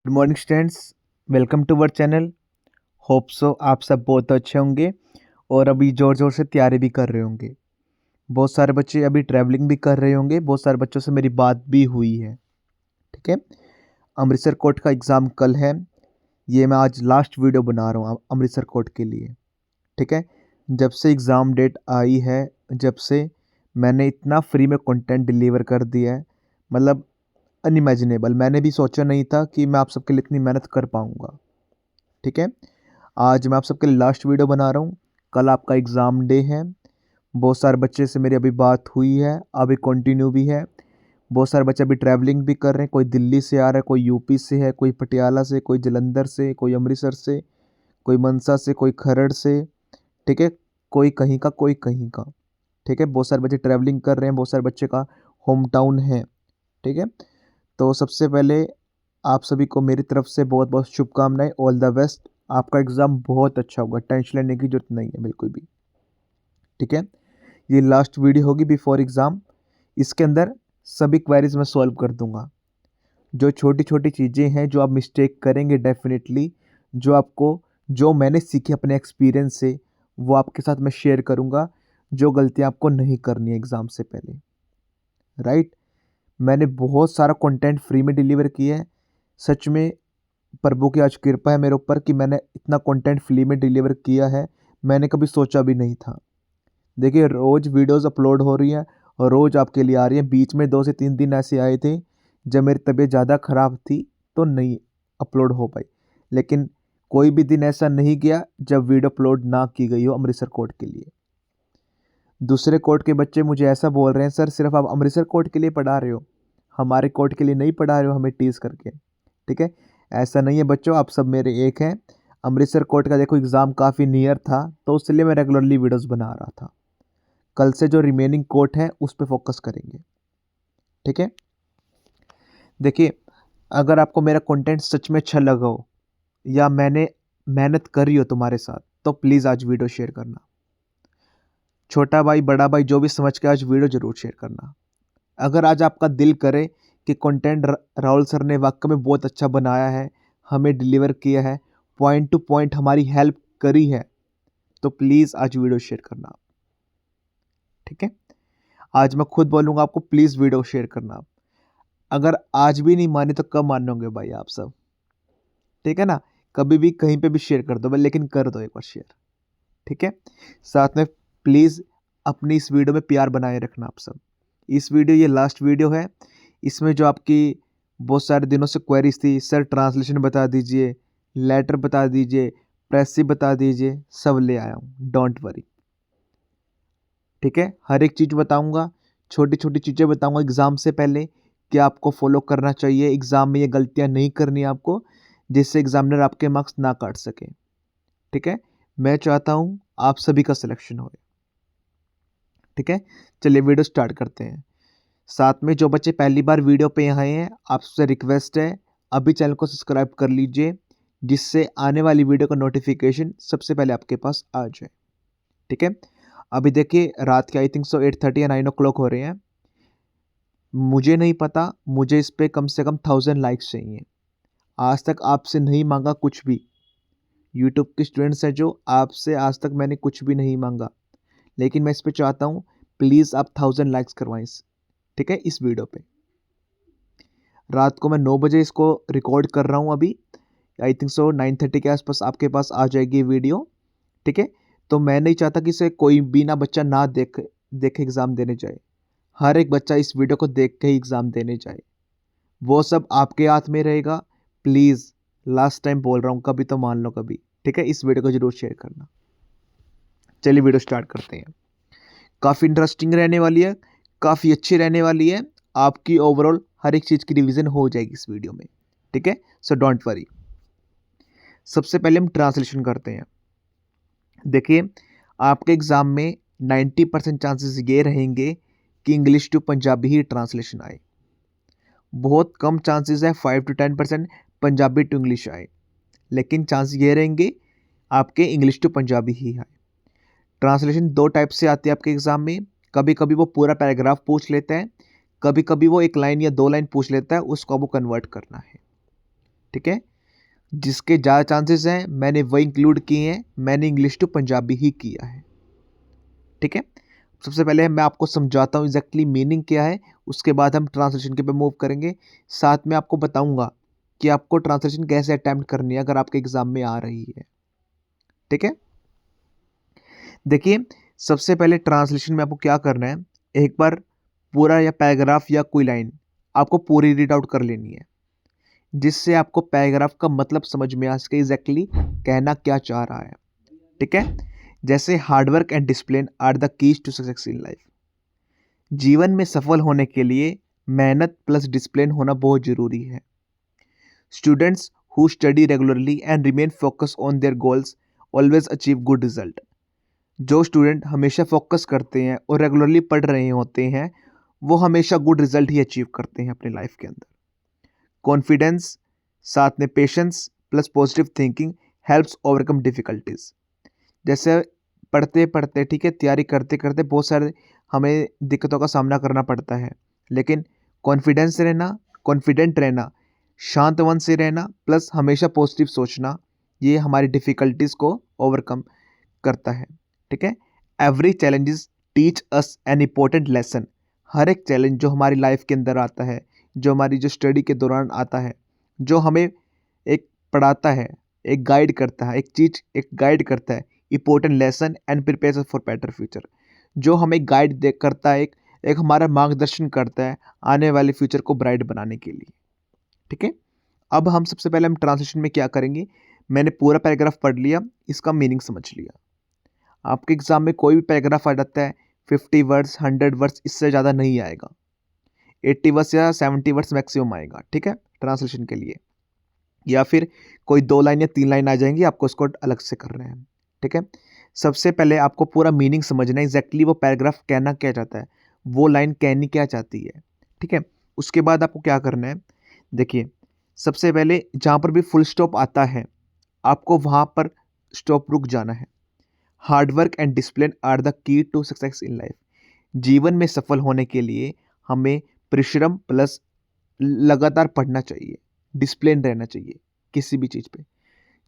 Good morning students. Welcome to our channel. Hope so आप सब बहुत अच्छे होंगे और अभी ज़ोर ज़ोर से तैयारी भी कर रहे होंगे। बहुत सारे बच्चे अभी ट्रैवलिंग भी कर रहे होंगे। बहुत सारे बच्चों से मेरी बात भी हुई है। ठीक है, अमृतसर कोर्ट का एग्ज़ाम कल है। ये मैं आज लास्ट वीडियो बना रहा हूँ अमृतसर कोर्ट के लिए। ठीक है, जब से एग्ज़ाम डेट आई है, जब से मैंने इतना फ्री में कंटेंट डिलीवर कर दिया है, मतलब अनइमेजिनेबल। मैंने भी सोचा नहीं था कि मैं आप सबके लिए इतनी मेहनत कर पाऊँगा। ठीक है, आज मैं आप सबके लिए लास्ट वीडियो बना रहा हूँ। कल आपका एग्ज़ाम डे है। बहुत सारे बच्चे से मेरी अभी बात हुई है, अभी कंटिन्यू भी है। बहुत सारे बच्चे अभी ट्रैवलिंग भी कर रहे हैं। कोई दिल्ली से आ रहा है, कोई यूपी से है, कोई पटियाला से, कोई जलंधर से, कोई अमृतसर से, कोई मनसा से, कोई खरड़ से। ठीक है, कोई कहीं का, कोई कहीं का। ठीक है, बहुत सारे बच्चे ट्रैवलिंग कर रहे हैं। बहुत सारे बच्चे का होम टाउन है। ठीक है, तो सबसे पहले आप सभी को मेरी तरफ से बहुत बहुत शुभकामनाएं। All the best. आपका एग्ज़ाम बहुत अच्छा होगा, टेंशन लेने की ज़रूरत नहीं है बिल्कुल भी। ठीक है, ये लास्ट वीडियो होगी बिफोर एग्ज़ाम। इसके अंदर सभी क्वेरीज मैं सॉल्व कर दूंगा। जो छोटी छोटी चीज़ें हैं जो आप मिस्टेक करेंगे डेफिनेटली, जो मैंने सीखी अपने एक्सपीरियंस से, वो आपके साथ मैं शेयर करूंगा। जो गलतियां आपको नहीं करनी है एग्ज़ाम से पहले। राइट, मैंने बहुत सारा कंटेंट फ्री में डिलीवर किया है। सच में प्रभु की आज कृपा है मेरे ऊपर कि मैंने इतना कंटेंट फ्री में डिलीवर किया है। मैंने कभी सोचा भी नहीं था। देखिए, रोज़ वीडियोस अपलोड हो रही हैं और रोज़ आपके लिए आ रही हैं। बीच में 2 से 3 दिन ऐसे आए थे जब मेरी तबीयत ज़्यादा ख़राब थी, तो नहीं अपलोड हो पाई। लेकिन कोई भी दिन ऐसा नहीं गया जब वीडियो अपलोड ना की गई हो अमृतसर कोर्ट के लिए। दूसरे कोर्ट के बच्चे मुझे ऐसा बोल रहे हैं, सर सिर्फ आप अमृतसर कोर्ट के लिए पढ़ा रहे हो, हमारे कोर्ट के लिए नहीं पढ़ा रहे हो हमें टीज़ करके। ठीक है, ऐसा नहीं है बच्चों, आप सब मेरे एक हैं। अमृतसर कोर्ट का देखो एग्ज़ाम काफ़ी नियर था, तो इसलिए मैं रेगुलरली वीडियोस बना रहा था। कल से जो रिमेनिंग कोर्ट है उस पर फोकस करेंगे। ठीक है, देखिए, अगर आपको मेरा कंटेंट सच में अच्छा लगा हो या मैंने मेहनत करी हो तुम्हारे साथ, तो प्लीज़ आज वीडियो शेयर करना। छोटा भाई बड़ा भाई जो भी समझ के आज वीडियो ज़रूर शेयर करना। अगर आज आपका दिल करे कि कंटेंट राहुल सर ने वाकई में बहुत अच्छा बनाया है, हमें डिलीवर किया है, पॉइंट टू पॉइंट हमारी हेल्प करी है, तो प्लीज़ आज वीडियो शेयर करना आप। ठीक है, आज मैं खुद बोलूँगा आपको, प्लीज़ वीडियो शेयर करना आप। अगर आज भी नहीं माने तो कब मानोगे भाई आप सब। ठीक है ना, कभी भी कहीं पे भी शेयर कर दो भाई, लेकिन कर दो एक बार शेयर। ठीक है, साथ में प्लीज़ अपनी इस वीडियो में प्यार बनाए रखना आप सब। इस वीडियो, ये लास्ट वीडियो है। इसमें जो आपकी बहुत सारे दिनों से क्वेरीज थी, सर ट्रांसलेशन बता दीजिए, लेटर बता दीजिए, प्रेसी बता दीजिए, सब ले आया हूँ, डोंट वरी। ठीक है, हर एक चीज़ बताऊँगा, छोटी छोटी चीज़ें बताऊँगा एग्ज़ाम से पहले कि आपको फॉलो करना चाहिए। एग्ज़ाम में ये गलतियाँ नहीं करनी आपको, जिससे एग्ज़ामिनर आपके मार्क्स ना काट सके। ठीक है, मैं चाहता हूँ आप सभी का सिलेक्शन हो। ठीक है, चलिए वीडियो स्टार्ट करते हैं। साथ में जो बच्चे पहली बार वीडियो पे आए हैं, आपसे रिक्वेस्ट है अभी चैनल को सब्सक्राइब कर लीजिए, जिससे आने वाली वीडियो का नोटिफिकेशन सबसे पहले आपके पास आ जाए। ठीक है, अभी देखिए रात के आई थिंक सो 8:30 या 9 o'clock हो रहे हैं। मुझे नहीं पता, मुझे इस पर कम से कम 1000 लाइक्स चाहिए। आज तक आपसे नहीं मांगा कुछ भी। यूट्यूब के स्टूडेंट्स हैं जो, आपसे आज तक मैंने कुछ भी नहीं मांगा, लेकिन मैं इस पर चाहता हूँ प्लीज़ आप 1000 लाइक्स करवाएं ठीक है, इस वीडियो पे। रात को मैं 9 बजे इसको रिकॉर्ड कर रहा हूँ अभी। आई थिंक सो 9:30 के आसपास आपके पास आ जाएगी वीडियो। ठीक है, तो मैं नहीं चाहता कि इसे कोई भी ना बच्चा ना देखे एग्ज़ाम देने जाए। हर एक बच्चा इस वीडियो को देख के ही एग्ज़ाम देने जाए। वो सब आपके हाथ में रहेगा। प्लीज़, लास्ट टाइम बोल रहा हूँ, कभी तो मान लो कभी। ठीक है, इस वीडियो को ज़रूर शेयर करना। चलिए वीडियो स्टार्ट करते हैं। काफ़ी इंटरेस्टिंग रहने वाली है, काफ़ी अच्छी रहने वाली है। आपकी ओवरऑल हर एक चीज़ की रिवीजन हो जाएगी इस वीडियो में। ठीक है, सो डोंट वरी। सबसे पहले हम ट्रांसलेशन करते हैं। देखिए, आपके एग्ज़ाम में 90% चांसेस ये रहेंगे कि इंग्लिश टू पंजाबी ही ट्रांसलेशन आए। बहुत कम चांसेस है 5 to 10% पंजाबी टू इंग्लिश आए, लेकिन चांस ये रहेंगे आपके इंग्लिश टू पंजाबी ही आए। ट्रांसलेशन दो टाइप से आती है आपके एग्ज़ाम में। कभी कभी वो पूरा पैराग्राफ पूछ लेता है, कभी कभी वो 1 लाइन या 2 लाइन पूछ लेता है, उसको आपको कन्वर्ट करना है। ठीक है, जिसके ज़्यादा चांसेस हैं मैंने वही इंक्लूड किए हैं, मैंने इंग्लिश टू पंजाबी ही किया है। ठीक है, सबसे पहले मैं आपको समझाता हूँ एग्जैक्टली मीनिंग क्या है, उसके बाद हम ट्रांसलेशन के पे मूव करेंगे। साथ में आपको बताऊंगा कि आपको ट्रांसलेशन कैसे अटैम्प्ट करनी है अगर आपके एग्जाम में आ रही है। ठीक है, देखिए सबसे पहले ट्रांसलेशन में आपको क्या करना है, एक बार पूरा या पैराग्राफ या कोई लाइन आपको पूरी रीड आउट कर लेनी है, जिससे आपको पैराग्राफ का मतलब समझ में आ सके एग्जैक्टली कहना क्या चाह रहा है। ठीक है, जैसे hard work and discipline are the keys to success in life. जीवन में सफल होने के लिए मेहनत प्लस डिसिप्लिन होना बहुत जरूरी है। Students who study regularly and remain focus on their goals always achieve good result. जो स्टूडेंट हमेशा फोकस करते हैं और रेगुलरली पढ़ रहे होते हैं वो हमेशा गुड रिजल्ट ही अचीव करते हैं अपनी लाइफ के अंदर। कॉन्फिडेंस साथ में patience plus positive thinking helps overcome difficulties. जैसे पढ़ते पढ़ते, ठीक है, तैयारी करते करते बहुत सारे हमें दिक्कतों का सामना करना पड़ता है, लेकिन कॉन्फिडेंस रहना, कॉन्फिडेंट रहना, शांत मन से रहना प्लस हमेशा पॉजिटिव सोचना, ये हमारी डिफ़िकल्टीज़ को ओवरकम करता है। ठीक है, every challenges teach us an important lesson. हर एक चैलेंज जो हमारी लाइफ के अंदर आता है, जो हमारी जो स्टडी के दौरान आता है, जो हमें एक पढ़ाता है, एक गाइड करता है, एक गाइड करता है, important lesson and prepares us for better future. जो हमें गाइड दे करता है, एक हमारा मार्गदर्शन करता है आने वाले फ्यूचर को ब्राइट बनाने के लिए। ठीक है, अब हम सबसे पहले हम ट्रांसलेशन में क्या करेंगे, मैंने पूरा पैराग्राफ पढ़ लिया, इसका मीनिंग समझ लिया। आपके एग्जाम में कोई भी पैराग्राफ आ जाता है 50 वर्ड्स 100 वर्ड्स, इससे ज़्यादा नहीं आएगा, 80 वर्ड्स या 70 वर्ड्स मैक्सिमम आएगा। ठीक है, ट्रांसलेशन के लिए, या फिर कोई 2 लाइन या 3 लाइन आ जाएंगी, आपको उसको अलग से करना है। ठीक है, सबसे पहले आपको पूरा मीनिंग समझना है, एग्जैक्टली वो पैराग्राफ कहना क्या चाहता है, वो लाइन कहनी क्या चाहती है। ठीक है, उसके बाद आपको क्या करना है, देखिए सबसे पहले जहाँ पर भी फुल स्टॉप आता है आपको वहाँ पर स्टॉप रुक जाना है। Hard work and discipline are the key to success in life. जीवन में सफल होने के लिए हमें परिश्रम प्लस लगातार पढ़ना चाहिए, डिसिप्लिन रहना चाहिए किसी भी चीज़ पे।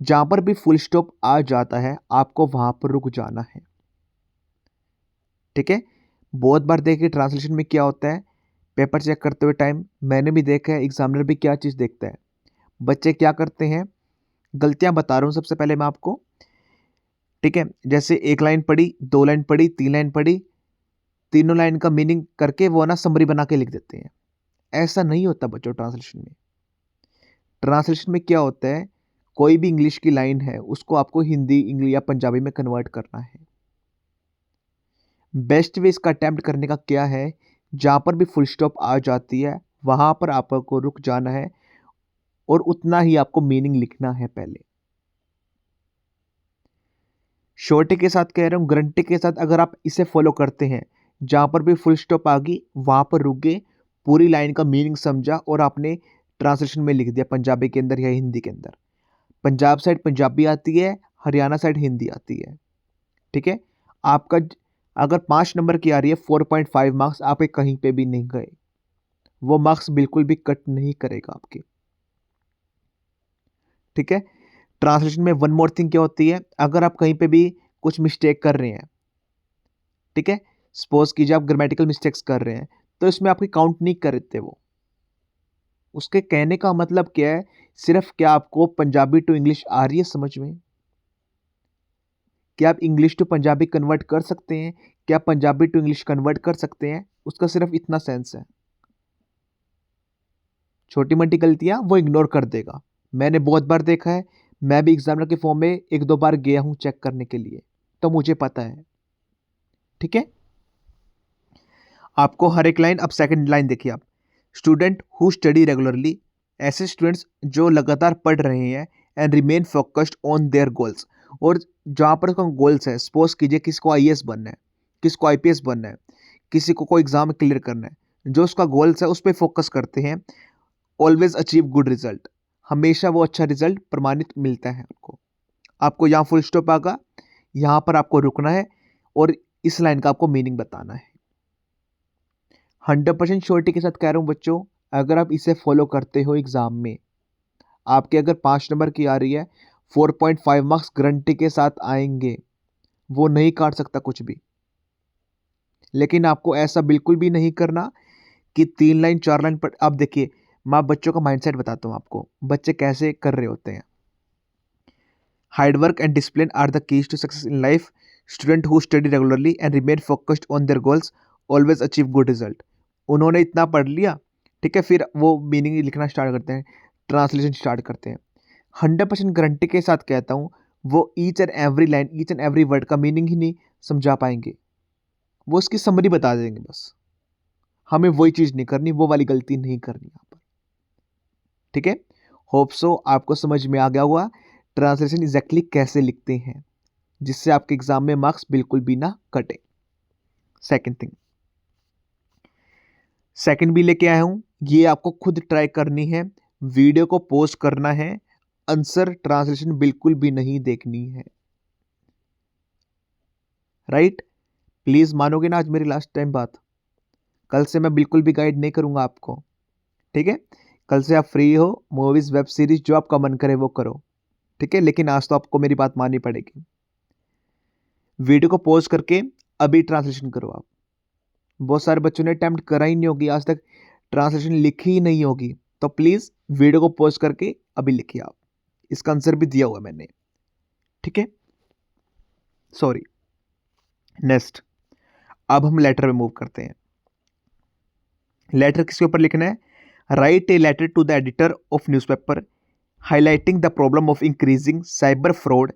जहाँ पर भी फुल स्टॉप आ जाता है आपको वहाँ पर रुक जाना है। ठीक है, बहुत बार देखिए ट्रांसलेशन में क्या होता है, पेपर चेक करते हुए टाइम मैंने भी देखा है, एग्जामिनर भी क्या चीज़ देखता है, बच्चे क्या करते हैं, गलतियाँ बता रहा हूँ सबसे पहले मैं आपको। ठीक है, जैसे 1 लाइन पढ़ी, 2 लाइन पढ़ी, 3 लाइन पढ़ी, तीनों लाइन का मीनिंग करके वो ना समरी बना के लिख देते हैं। ऐसा नहीं होता बच्चों ट्रांसलेशन में। ट्रांसलेशन में क्या होता है, कोई भी इंग्लिश की लाइन है उसको आपको हिंदी, इंग्लिश या पंजाबी में कन्वर्ट करना है। बेस्ट वे इसका अटैम्प्ट करने का क्या है, जहाँ पर भी फुल स्टॉप आ जाती है वहाँ पर आपको रुक जाना है और उतना ही आपको मीनिंग लिखना है पहले। शॉर्टी के साथ कह रहा हूँ, गारंटी के साथ अगर आप इसे फॉलो करते हैं, जहाँ पर भी फुल स्टॉप आ गई वहाँ पर रुक गए, पूरी लाइन का मीनिंग समझा और आपने ट्रांसलेशन में लिख दिया पंजाबी के अंदर या हिंदी के अंदर। पंजाब साइड पंजाबी आती है, हरियाणा साइड हिंदी आती है। ठीक है, आपका अगर 5 नंबर की आ रही है 4.5 मार्क्स, आप कहीं पे भी नहीं गए, वो मार्क्स बिल्कुल भी कट नहीं करेगा आपके। ठीक है, ट्रांसलेशन में वन मोर थिंग क्या होती है, अगर आप कहीं पे भी कुछ मिस्टेक कर रहे हैं, ठीक है, सपोज कीजिए आप ग्रामेटिकल मिस्टेक्स कर रहे हैं, तो इसमें आपकी काउंट नहीं करते वो। उसके कहने का मतलब क्या है, सिर्फ क्या आपको पंजाबी टू इंग्लिश आ रही है समझ में, क्या आप इंग्लिश टू पंजाबी कन्वर्ट कर सकते हैं, क्या पंजाबी टू इंग्लिश कन्वर्ट कर सकते हैं, उसका सिर्फ इतना सेंस है। छोटी मोटी गलतियां वो इग्नोर कर देगा। मैंने बहुत बार देखा है, मैं भी एग्जामिनर के फॉर्म में 1-2 बार गया हूं चेक करने के लिए, तो मुझे पता है। ठीक है, आपको हर एक लाइन, अब सेकंड लाइन देखिए आप, स्टूडेंट हु स्टडी रेगुलरली, ऐसे स्टूडेंट्स जो लगातार पढ़ रहे हैं and remain focused on their goals. और जहाँ पर उसका गोल्स है, सपोज कीजिए किसी को आईएएस बनना है, किसी को आईपीएस बनना है, किसी को कोई एग्जाम क्लियर करना है, जो उसका गोल्स है उस पर फोकस करते हैं, ऑलवेज अचीव गुड रिजल्ट, हमेशा वो अच्छा रिजल्ट प्रमाणित मिलता है उनको। आपको यहाँ फुल स्टॉप आगा, यहाँ पर आपको रुकना है और इस लाइन का आपको मीनिंग बताना है। 100% श्योरिटी के साथ कह रहा हूँ बच्चों, अगर आप इसे फॉलो करते हो एग्जाम में आपके अगर 5 नंबर की आ रही है, 4.5 मार्क्स गारंटी के साथ आएंगे, वो नहीं काट सकता कुछ भी। लेकिन आपको ऐसा बिल्कुल भी नहीं करना कि 3 लाइन 4 लाइन पढ़। अब देखिए, मैं बच्चों का माइंडसेट बताता हूँ आपको, बच्चे कैसे कर रहे होते हैं। Hard work and discipline are the keys to success in life. Student who study regularly and remain focused on their goals always achieve good result. उन्होंने इतना पढ़ लिया, ठीक है, फिर वो मीनिंग लिखना स्टार्ट करते हैं, ट्रांसलेशन स्टार्ट करते हैं। 100% गारंटी के साथ कहता हूँ, वो each and every line, each and every word का मीनिंग ही नहीं समझा पाएंगे, वो उसकी समरी बता देंगे बस। हमें वही चीज़ नहीं करनी, वो वाली गलती नहीं करनी यहाँ पर, ठीक है। होप सो आपको समझ में आ गया हुआ ट्रांसलेशन एग्जैक्टली कैसे लिखते हैं, जिससे आपके एग्जाम में मार्क्स बिल्कुल भी ना कटे। सेकंड भी लेके आया हूं, ये आपको खुद ट्राई करनी है, वीडियो को पोस्ट करना है, आंसर ट्रांसलेशन बिल्कुल भी नहीं देखनी है, राइट। प्लीज मानोगे ना आज मेरी लास्ट टाइम बात, कल से मैं बिल्कुल भी गाइड नहीं करूंगा आपको, ठीक है। कल से आप फ्री हो, मूवीज वेब सीरीज जो आपका मन करे वो करो, ठीक है। लेकिन आज तो आपको मेरी बात माननी पड़ेगी। वीडियो को पॉज करके अभी ट्रांसलेशन करो आप। बहुत सारे बच्चों ने अटेम्प्ट करा ही नहीं होगी, आज तक ट्रांसलेशन लिखी ही नहीं होगी, तो प्लीज वीडियो को पॉज करके अभी लिखिए आप। इसका आंसर भी दिया हुआ मैंने, ठीक है। सॉरी, नेक्स्ट, अब हम लेटर में मूव करते हैं। लेटर किसके ऊपर लिखना है? Write a letter to the editor of newspaper highlighting the problem of increasing cyber fraud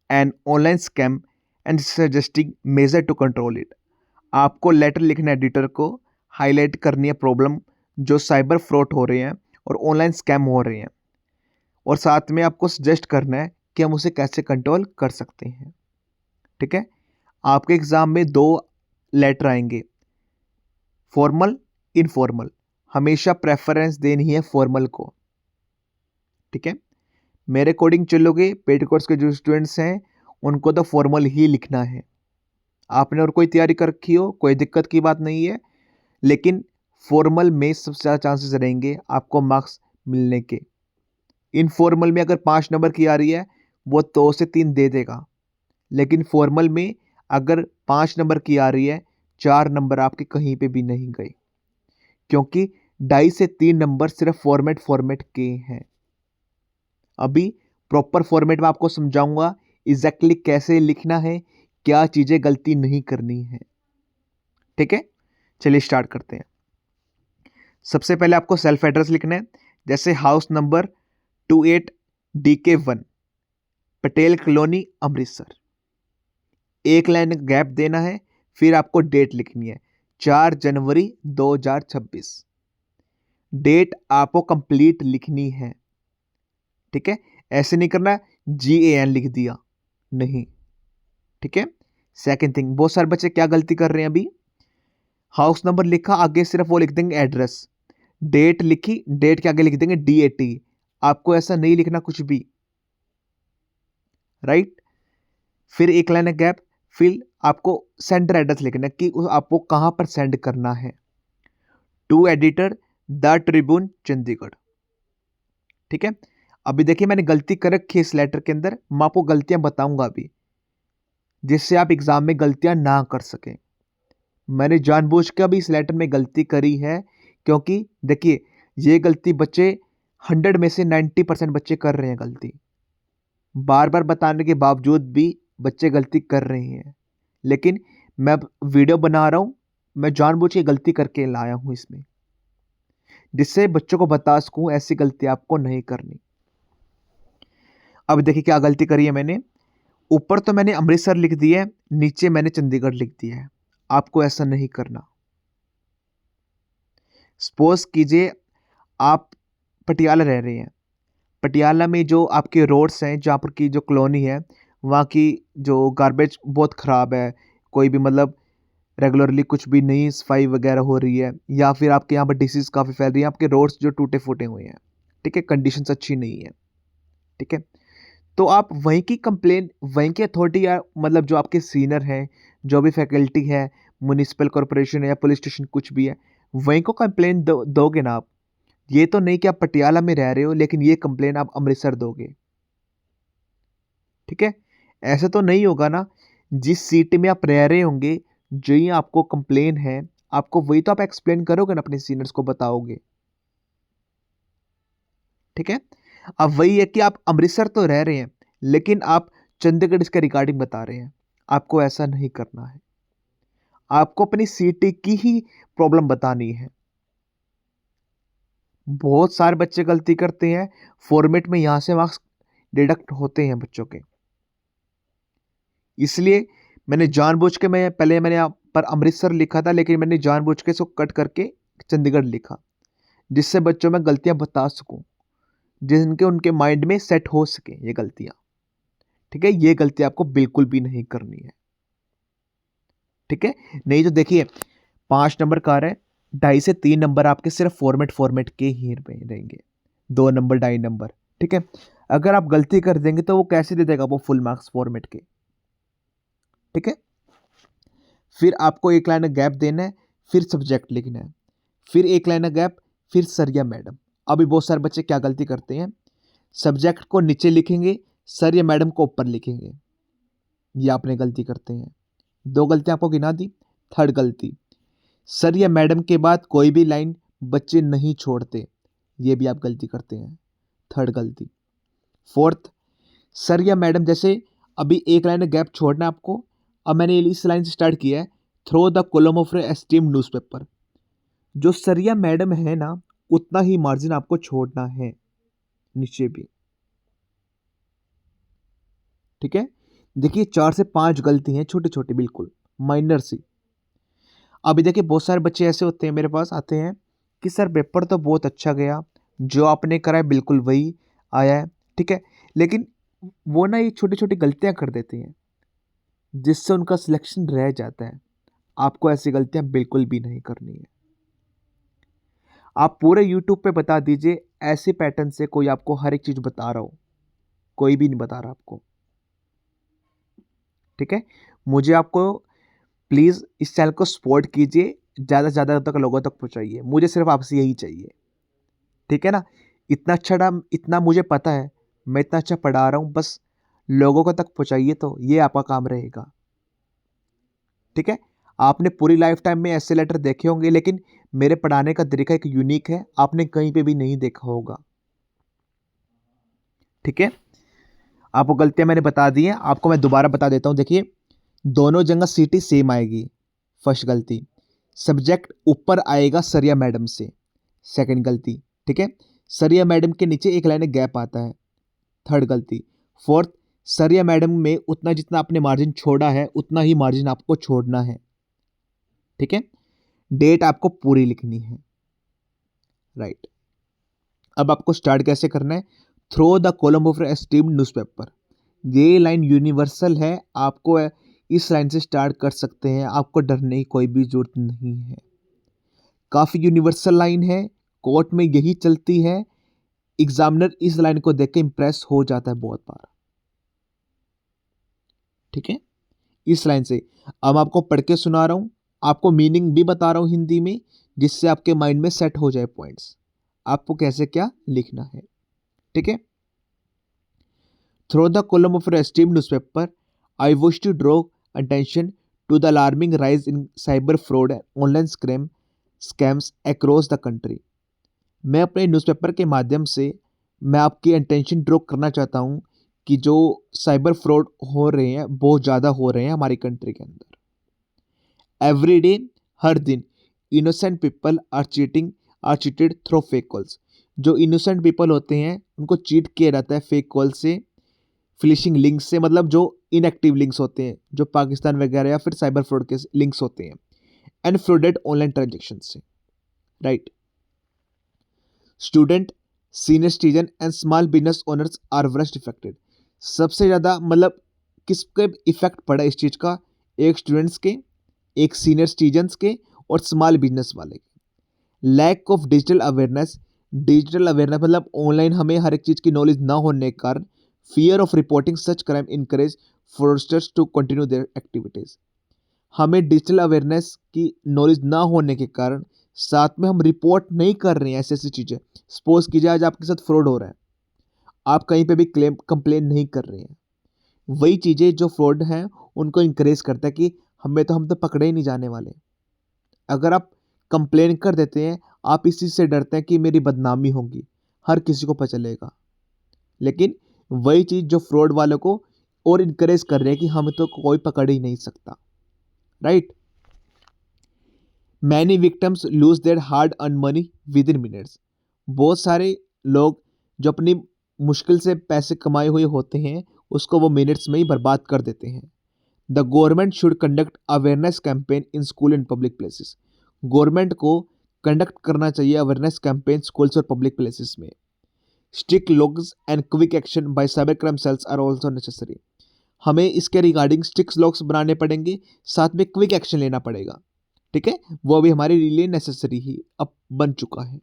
and online scam and suggesting measure to control it. आपको लेटर लिखना है एडिटर को, हाईलाइट करनी है प्रॉब्लम जो साइबर फ्रॉड हो रहे हैं और ऑनलाइन स्कैम हो रहे हैं, और साथ में आपको सजेस्ट करना है कि हम उसे कैसे कंट्रोल कर सकते हैं, ठीक है। आपके एग्जाम में 2 लेटर आएंगे, फॉर्मल, इनफॉर्मल। हमेशा प्रेफरेंस देनी है फॉर्मल को, ठीक है। मेरे अकॉर्डिंग चलोगे, पेड कोर्स के जो स्टूडेंट्स हैं उनको तो फॉर्मल ही लिखना है। आपने और कोई तैयारी कर रखी हो, कोई दिक्कत की बात नहीं है, लेकिन फॉर्मल में सबसे ज़्यादा चांसेस रहेंगे आपको मार्क्स मिलने के। इनफॉर्मल में अगर 5 नंबर की आ रही है वो 2 से 3 दे देगा, लेकिन फॉर्मल में अगर 5 नंबर की आ रही है, 4 नंबर आपके कहीं पे भी नहीं गए, क्योंकि 2.5 से 3 नंबर सिर्फ फॉर्मेट के हैं। अभी प्रॉपर फॉर्मेट में आपको समझाऊंगा एग्जैक्टली कैसे लिखना है, क्या चीजें गलती नहीं करनी है, ठीक है। चलिए स्टार्ट करते हैं। सबसे पहले आपको सेल्फ एड्रेस लिखना है, जैसे house number 28DK1 Patel colony Amritsar. एक लाइन गैप देना है, फिर आपको डेट लिखनी है 4 जनवरी 2026। डेट आपको कंप्लीट लिखनी है, ठीक है। ऐसे नहीं करना GAN लिख दिया, नहीं, ठीक है। सेकंड थिंग, बहुत सारे बच्चे क्या गलती कर रहे हैं, अभी हाउस नंबर लिखा, आगे सिर्फ वो लिख देंगे एड्रेस। डेट लिखी, डेट के आगे लिख देंगे DAT। आपको ऐसा नहीं लिखना कुछ भी, राइट। फिर एक लाइन गैप, फिर आपको सेंडर एड्रेस लिखना है कि आपको कहां पर सेंड करना है। To editor the Tribune Chandigarh, ठीक है। अभी देखिए मैंने गलती कर रखी है इस लेटर के अंदर, मैं आपको गलतियां बताऊंगा अभी, जिससे आप एग्जाम में गलतियां ना कर सकें। मैंने जानबूझ के अभी इस लेटर में गलती करी है, क्योंकि देखिए ये गलती बच्चे 100 में से 90% बच्चे कर रहे हैं गलती। बार बार बताने के बावजूद भी बच्चे गलती कर रहे हैं, लेकिन मैं अब वीडियो बना रहा हूं, मैं जानबूझ के गलती करके लाया हूं इसमें, जिससे बच्चों को बता सकूं ऐसी गलती आपको नहीं करनी। अब देखिए क्या गलती करी है मैंने, ऊपर तो मैंने अमृतसर लिख दिया है, नीचे मैंने चंडीगढ़ लिख दिया है। आपको ऐसा नहीं करना। सपोज कीजिए आप पटियाला रह रहे हैं, पटियाला में जो आपके रोड्स हैं, जहाँ पर की जो कॉलोनी है, वहाँ की जो गार्बेज बहुत ख़राब है, कोई भी मतलब रेगुलरली कुछ भी नहीं सफाई वगैरह हो रही है, या फिर आपके यहाँ पर डिसीज़ काफ़ी फैल रही है, आपके रोड्स जो टूटे फूटे हुए हैं, ठीक है, कंडीशंस अच्छी नहीं है, ठीक है। तो आप वहीं की कंप्लेन, वहीं की अथॉरिटी या मतलब जो आपके सीनियर हैं, जो भी फैकल्टी है, म्यूनिसिपल कॉरपोरेशन या पुलिस स्टेशन कुछ भी है, वहीं को कंप्लेन दोगे ना आप, ये तो नहीं कि आप पटियाला में रह रहे हो लेकिन ये कंप्लेन आप अमृतसर दोगे, ठीक है? ऐसा तो नहीं होगा ना। जिस सिटी में आप रह रहे होंगे, जो ही आपको कंप्लेन है, आपको वही तो आप एक्सप्लेन करोगे ना, अपने सीनियर्स को बताओगे, ठीक है? अब वही है कि आप अमृतसर तो रह रहे हैं लेकिन आप चंडीगढ़ इसके रिगार्डिंग बता रहे हैं। आपको ऐसा नहीं करना है। आपको अपनी सिटी की ही प्रॉब्लम बतानी है। बहुत सारे बच्चे गलती करते हैं, फॉर्मेट में यहाँ से मार्क्स डिडक्ट होते हैं बच्चों के। इसलिए मैंने जानबूझ के, मैंने यहाँ पर अमृतसर लिखा था लेकिन मैंने जानबूझ के इसको कट करके चंडीगढ़ लिखा, जिससे बच्चों में गलतियां बता सकूं, जिनके उनके माइंड में सेट हो सके ये गलतियां, ठीक है? ये गलती आपको बिल्कुल भी नहीं करनी है, ठीक है? नहीं तो देखिए 5 नंबर का रहा है, 2.5 से 3 नंबर आपके सिर्फ फॉर्मेट के ही रहेंगे, 2 नंबर 2.5 नंबर, ठीक है? अगर आप गलती कर देंगे तो वो कैसे दे देगा वो फुल मार्क्स फॉर्मेट के, ठीक है? फिर आपको एक लाइन गैप देना है, फिर सब्जेक्ट लिखना है, फिर एक लाइन गैप, फिर सर या मैडम। अभी बहुत सारे बच्चे क्या गलती करते हैं, सब्जेक्ट को नीचे लिखेंगे, सर या मैडम को ऊपर लिखेंगे। ये आपने गलती करते हैं। 2 गलतियां आपको गिना दी। थर्ड गलती, सर या मैडम के बाद कोई भी लाइन बच्चे नहीं छोड़ते, ये भी आप गलती करते हैं, थर्ड गलती। फोर्थ, सर या मैडम जैसे अभी एक लाइन गैप छोड़ना है आपको। अब मैंने इस लाइन से स्टार्ट किया है, through the column of esteemed newspaper. जो सर या मैडम है ना, उतना ही मार्जिन आपको छोड़ना है नीचे भी, ठीक है? देखिए 4 से 5 गलती हैं, छोटी छोटी, बिल्कुल माइनर सी। अभी देखिए बहुत सारे बच्चे ऐसे होते हैं मेरे पास आते हैं कि सर पेपर तो बहुत अच्छा गया, जो आपने करा है बिल्कुल वही आया है, ठीक है? लेकिन वो ना ये छोटी छोटी गलतियां कर देते हैं, जिससे उनका सिलेक्शन रह जाता है। आपको ऐसी गलतियां बिल्कुल भी नहीं करनी है। आप पूरे यूट्यूब पे बता दीजिए ऐसे पैटर्न से, कोई आपको हर एक चीज बता रहा हो, कोई भी नहीं बता रहा आपको, ठीक है? मुझे आपको प्लीज इस चैनल को सपोर्ट कीजिए, ज़्यादा से ज़्यादा तक लोगों तक पहुंचाइए। मुझे सिर्फ आपसे यही चाहिए, ठीक है ना? इतना मुझे पता है, मैं इतना अच्छा पढ़ा रहा हूँ, बस लोगों को तक पहुंचाइए, तो ये आपका काम रहेगा, ठीक है? आपने पूरी लाइफ टाइम में ऐसे लेटर देखे होंगे लेकिन मेरे पढ़ाने का तरीका एक यूनिक है, आपने कहीं पे भी नहीं देखा होगा, ठीक है? आपको गलतियां मैंने बता दी हैं, आपको मैं दोबारा बता देता हूं। देखिए दोनों जगह सीटी सेम आएगी। फर्स्ट गलती, सब्जेक्ट ऊपर आएगा सर या मैडम से। सेकंड गलती, ठीक है, सर या मैडम के नीचे एक लाइन गैप आता है। थर्ड गलती। फोर्थ, सर या मैडम में उतना जितना आपने मार्जिन छोड़ा है उतना ही मार्जिन आपको छोड़ना है, ठीक है? डेट आपको पूरी लिखनी है, राइट? अब आपको स्टार्ट कैसे करना है, through the column of esteemed newspaper. ये लाइन यूनिवर्सल है, आपको इस लाइन से स्टार्ट कर सकते हैं, आपको डरने की कोई भी जरूरत नहीं है। काफ़ी यूनिवर्सल लाइन है, कोर्ट में यही चलती है, एग्जामिनर इस लाइन को देख के इंप्रेस हो जाता है बहुत बार, ठीक है? इस लाइन से अब आपको पढ़ के सुना रहा हूं, आपको मीनिंग भी बता रहा हूं हिंदी में, जिससे आपके माइंड में सेट हो जाए पॉइंट्स, आपको कैसे क्या लिखना है, ठीक है? Through the column of esteemed newspaper, I wish to draw attention to the alarming rise in cyber fraud and online scams across the country। मैं अपने न्यूज़पेपर के माध्यम से मैं आपकी अटेंशन ड्रॉ करना चाहता हूँ कि जो साइबर फ्रॉड हो रहे हैं बहुत ज़्यादा हो रहे हैं हमारी कंट्री के अंदर। एवरी डे, हर दिन, innocent people are cheated through fake calls. जो इनोसेंट पीपल होते हैं उनको चीट किया जाता है फेक कॉल से, फिशिंग लिंक से, मतलब जो इनएक्टिव लिंक्स होते हैं, जो पाकिस्तान वगैरह या फिर साइबर फ्रॉड के लिंक्स होते हैं, एंड फ्रॉडेड ऑनलाइन ट्रांजेक्शन से, right? Student, senior citizen and small business owners are worst affected. सबसे ज़्यादा मतलब किसके इफेक्ट पड़ा इस चीज़ का, एक स्टूडेंट्स के, एक सीनियर सिटीजन्स के और स्मॉल बिजनेस वाले के। लैक ऑफ डिजिटल अवेयरनेस मतलब ऑनलाइन हमें हर एक चीज़ की नॉलेज ना होने के कारण fear of reporting such crime encourage fraudsters to continue their activities. हमें डिजिटल अवेयरनेस की नॉलेज ना होने के कारण साथ में हम रिपोर्ट नहीं कर रहे हैं ऐसी ऐसी चीज़ें। सपोज कीजिए आज आपके साथ फ्रॉड हो रहा है, आप कहीं पे भी क्लेम कंप्लेन नहीं कर रहे हैं। वही चीज़ें जो फ्रॉड हैं उनको इंकरेज करता है कि हम तो पकड़े ही नहीं जाने वाले। अगर आप कंप्लेन कर देते हैं, आप इस चीज़ से डरते हैं कि मेरी बदनामी होगी, हर किसी को पता चलेगा। लेकिन वही चीज़ जो फ्रॉड वालों को और इनकरेज कर रहे हैं कि हमें तो कोई पकड़ ही नहीं सकता, right. Many victims lose their hard earn money with in minutes. बहुत सारे लोग जो अपनी मुश्किल से पैसे कमाए हुए होते हैं उसको वो मिनट्स में ही बर्बाद कर देते हैं। The government should conduct awareness campaign in school and public places. Government को कंडक्ट करना चाहिए अवेयरनेस कैंपेन स्कूल्स और पब्लिक प्लेसेस में। Strict laws and quick action by cyber crime cells are also necessary. हमें इसके रिगार्डिंग स्ट्रिक्ट लॉस बनाने पड़ेंगे, साथ में क्विक एक्शन लेना पड़ेगा, ठीक है। वो भी हमारे लिए नेसेसरी ही अब बन चुका है।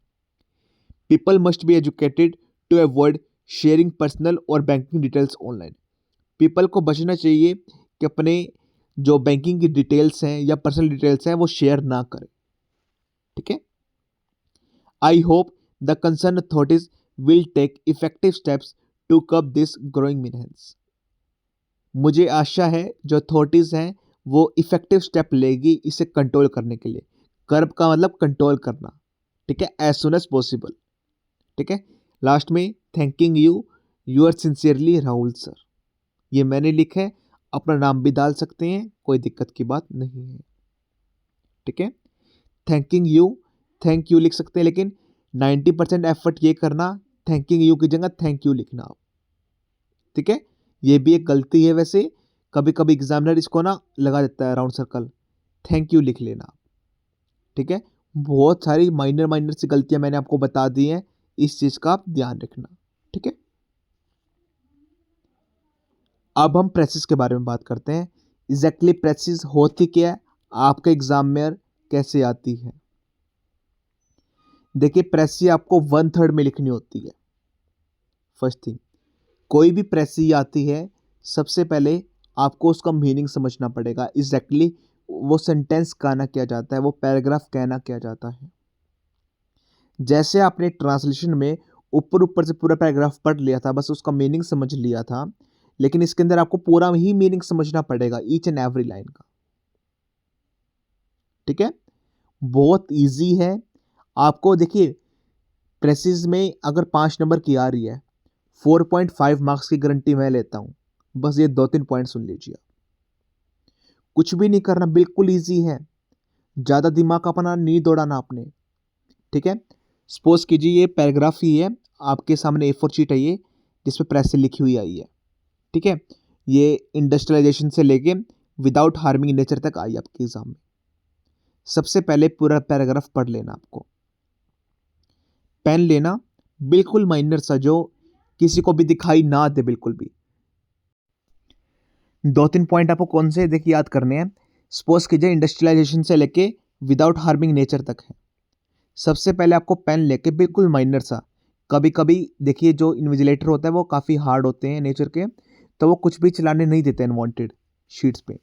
People must be educated to avoid sharing personal और बैंकिंग डिटेल्स ऑनलाइन। पीपल को बचना चाहिए कि अपने जो बैंकिंग की डिटेल्स हैं या पर्सनल डिटेल्स हैं वो शेयर ना करें, ठीक है। I hope the concern authorities will take effective steps to curb this growing menace. मुझे आशा है जो अथॉरिटीज़ हैं वो इफेक्टिव स्टेप लेगी इसे कंट्रोल करने के लिए। कर्ब का मतलब कंट्रोल करना, ठीक है, एज सुन एज पॉसिबल, ठीक है। लास्ट में thanking you, you are sincerely Rahul sir. ये मैंने लिखा है, अपना नाम भी डाल सकते हैं, कोई दिक्कत की बात नहीं है, ठीक है। थैंकिंग यू, थैंक यू लिख सकते हैं, लेकिन 90% एफर्ट ये करना थैंकिंग यू की जगह थैंक यू लिखना आप, ठीक है। ये भी एक गलती है वैसे, कभी कभी एग्जामिनर इसको ना लगा देता है राउंड सर्कल, थैंक यू लिख लेना, ठीक है। बहुत सारी माइनर माइनर सी गलतियां मैंने आपको बता दी हैं, इस चीज़ का आप ध्यान रखना, ठीक है। अब हम प्रेसिस के बारे में बात करते हैं। एग्जैक्टली प्रेसिस होती क्या है, आपके एग्जाम में कैसे आती है। देखिए प्रेसी आपको 1/3 में लिखनी होती है। फर्स्ट थिंग, कोई भी प्रेसी आती है सबसे पहले आपको उसका मीनिंग समझना पड़ेगा। एग्जैक्टली वो सेंटेंस कहना क्या जाता है, वो पैराग्राफ कहना क्या जाता है। जैसे आपने ट्रांसलेशन में ऊपर ऊपर से पूरा पैराग्राफ पढ़ लिया था, बस उसका मीनिंग समझ लिया था, लेकिन इसके अंदर आपको पूरा ही मीनिंग समझना पड़ेगा, ईच एंड एवरी लाइन का, ठीक है। बहुत इजी है। आपको देखिए प्रेसिस में अगर 5 नंबर की आ रही है, 4.5 मार्क्स की गारंटी मैं लेता हूं। बस ये 2-3 पॉइंट सुन लीजिए, कुछ भी नहीं करना, बिल्कुल इजी है, ज़्यादा दिमाग अपना नहीं दौड़ाना आपने, ठीक है। सपोज कीजिए ये पैराग्राफ ही है, आपके सामने A4 शीट है ये, जिसपे प्रेस से लिखी हुई आई है, ठीक है। ये इंडस्ट्रियलाइजेशन से लेके विदाउट हार्मिंग नेचर तक आई आपके एग्जाम में। सबसे पहले पूरा पैराग्राफ पढ़ लेना, आपको पेन लेना, बिल्कुल माइनर सा जो किसी को भी दिखाई ना दे बिल्कुल भी। 2-3 पॉइंट आपको कौन से देखिए याद करने हैं। सपोज कीजिए इंडस्ट्रियलाइजेशन से लेके विदाउट हार्मिंग नेचर तक है। सबसे पहले आपको पेन लेके बिल्कुल माइनर सा, कभी कभी देखिए जो इन्विजिलेटर होता है वो काफ़ी हार्ड होते हैं नेचर के, तो वो कुछ भी चलाने नहीं देते अनवांटेड शीट्स पे।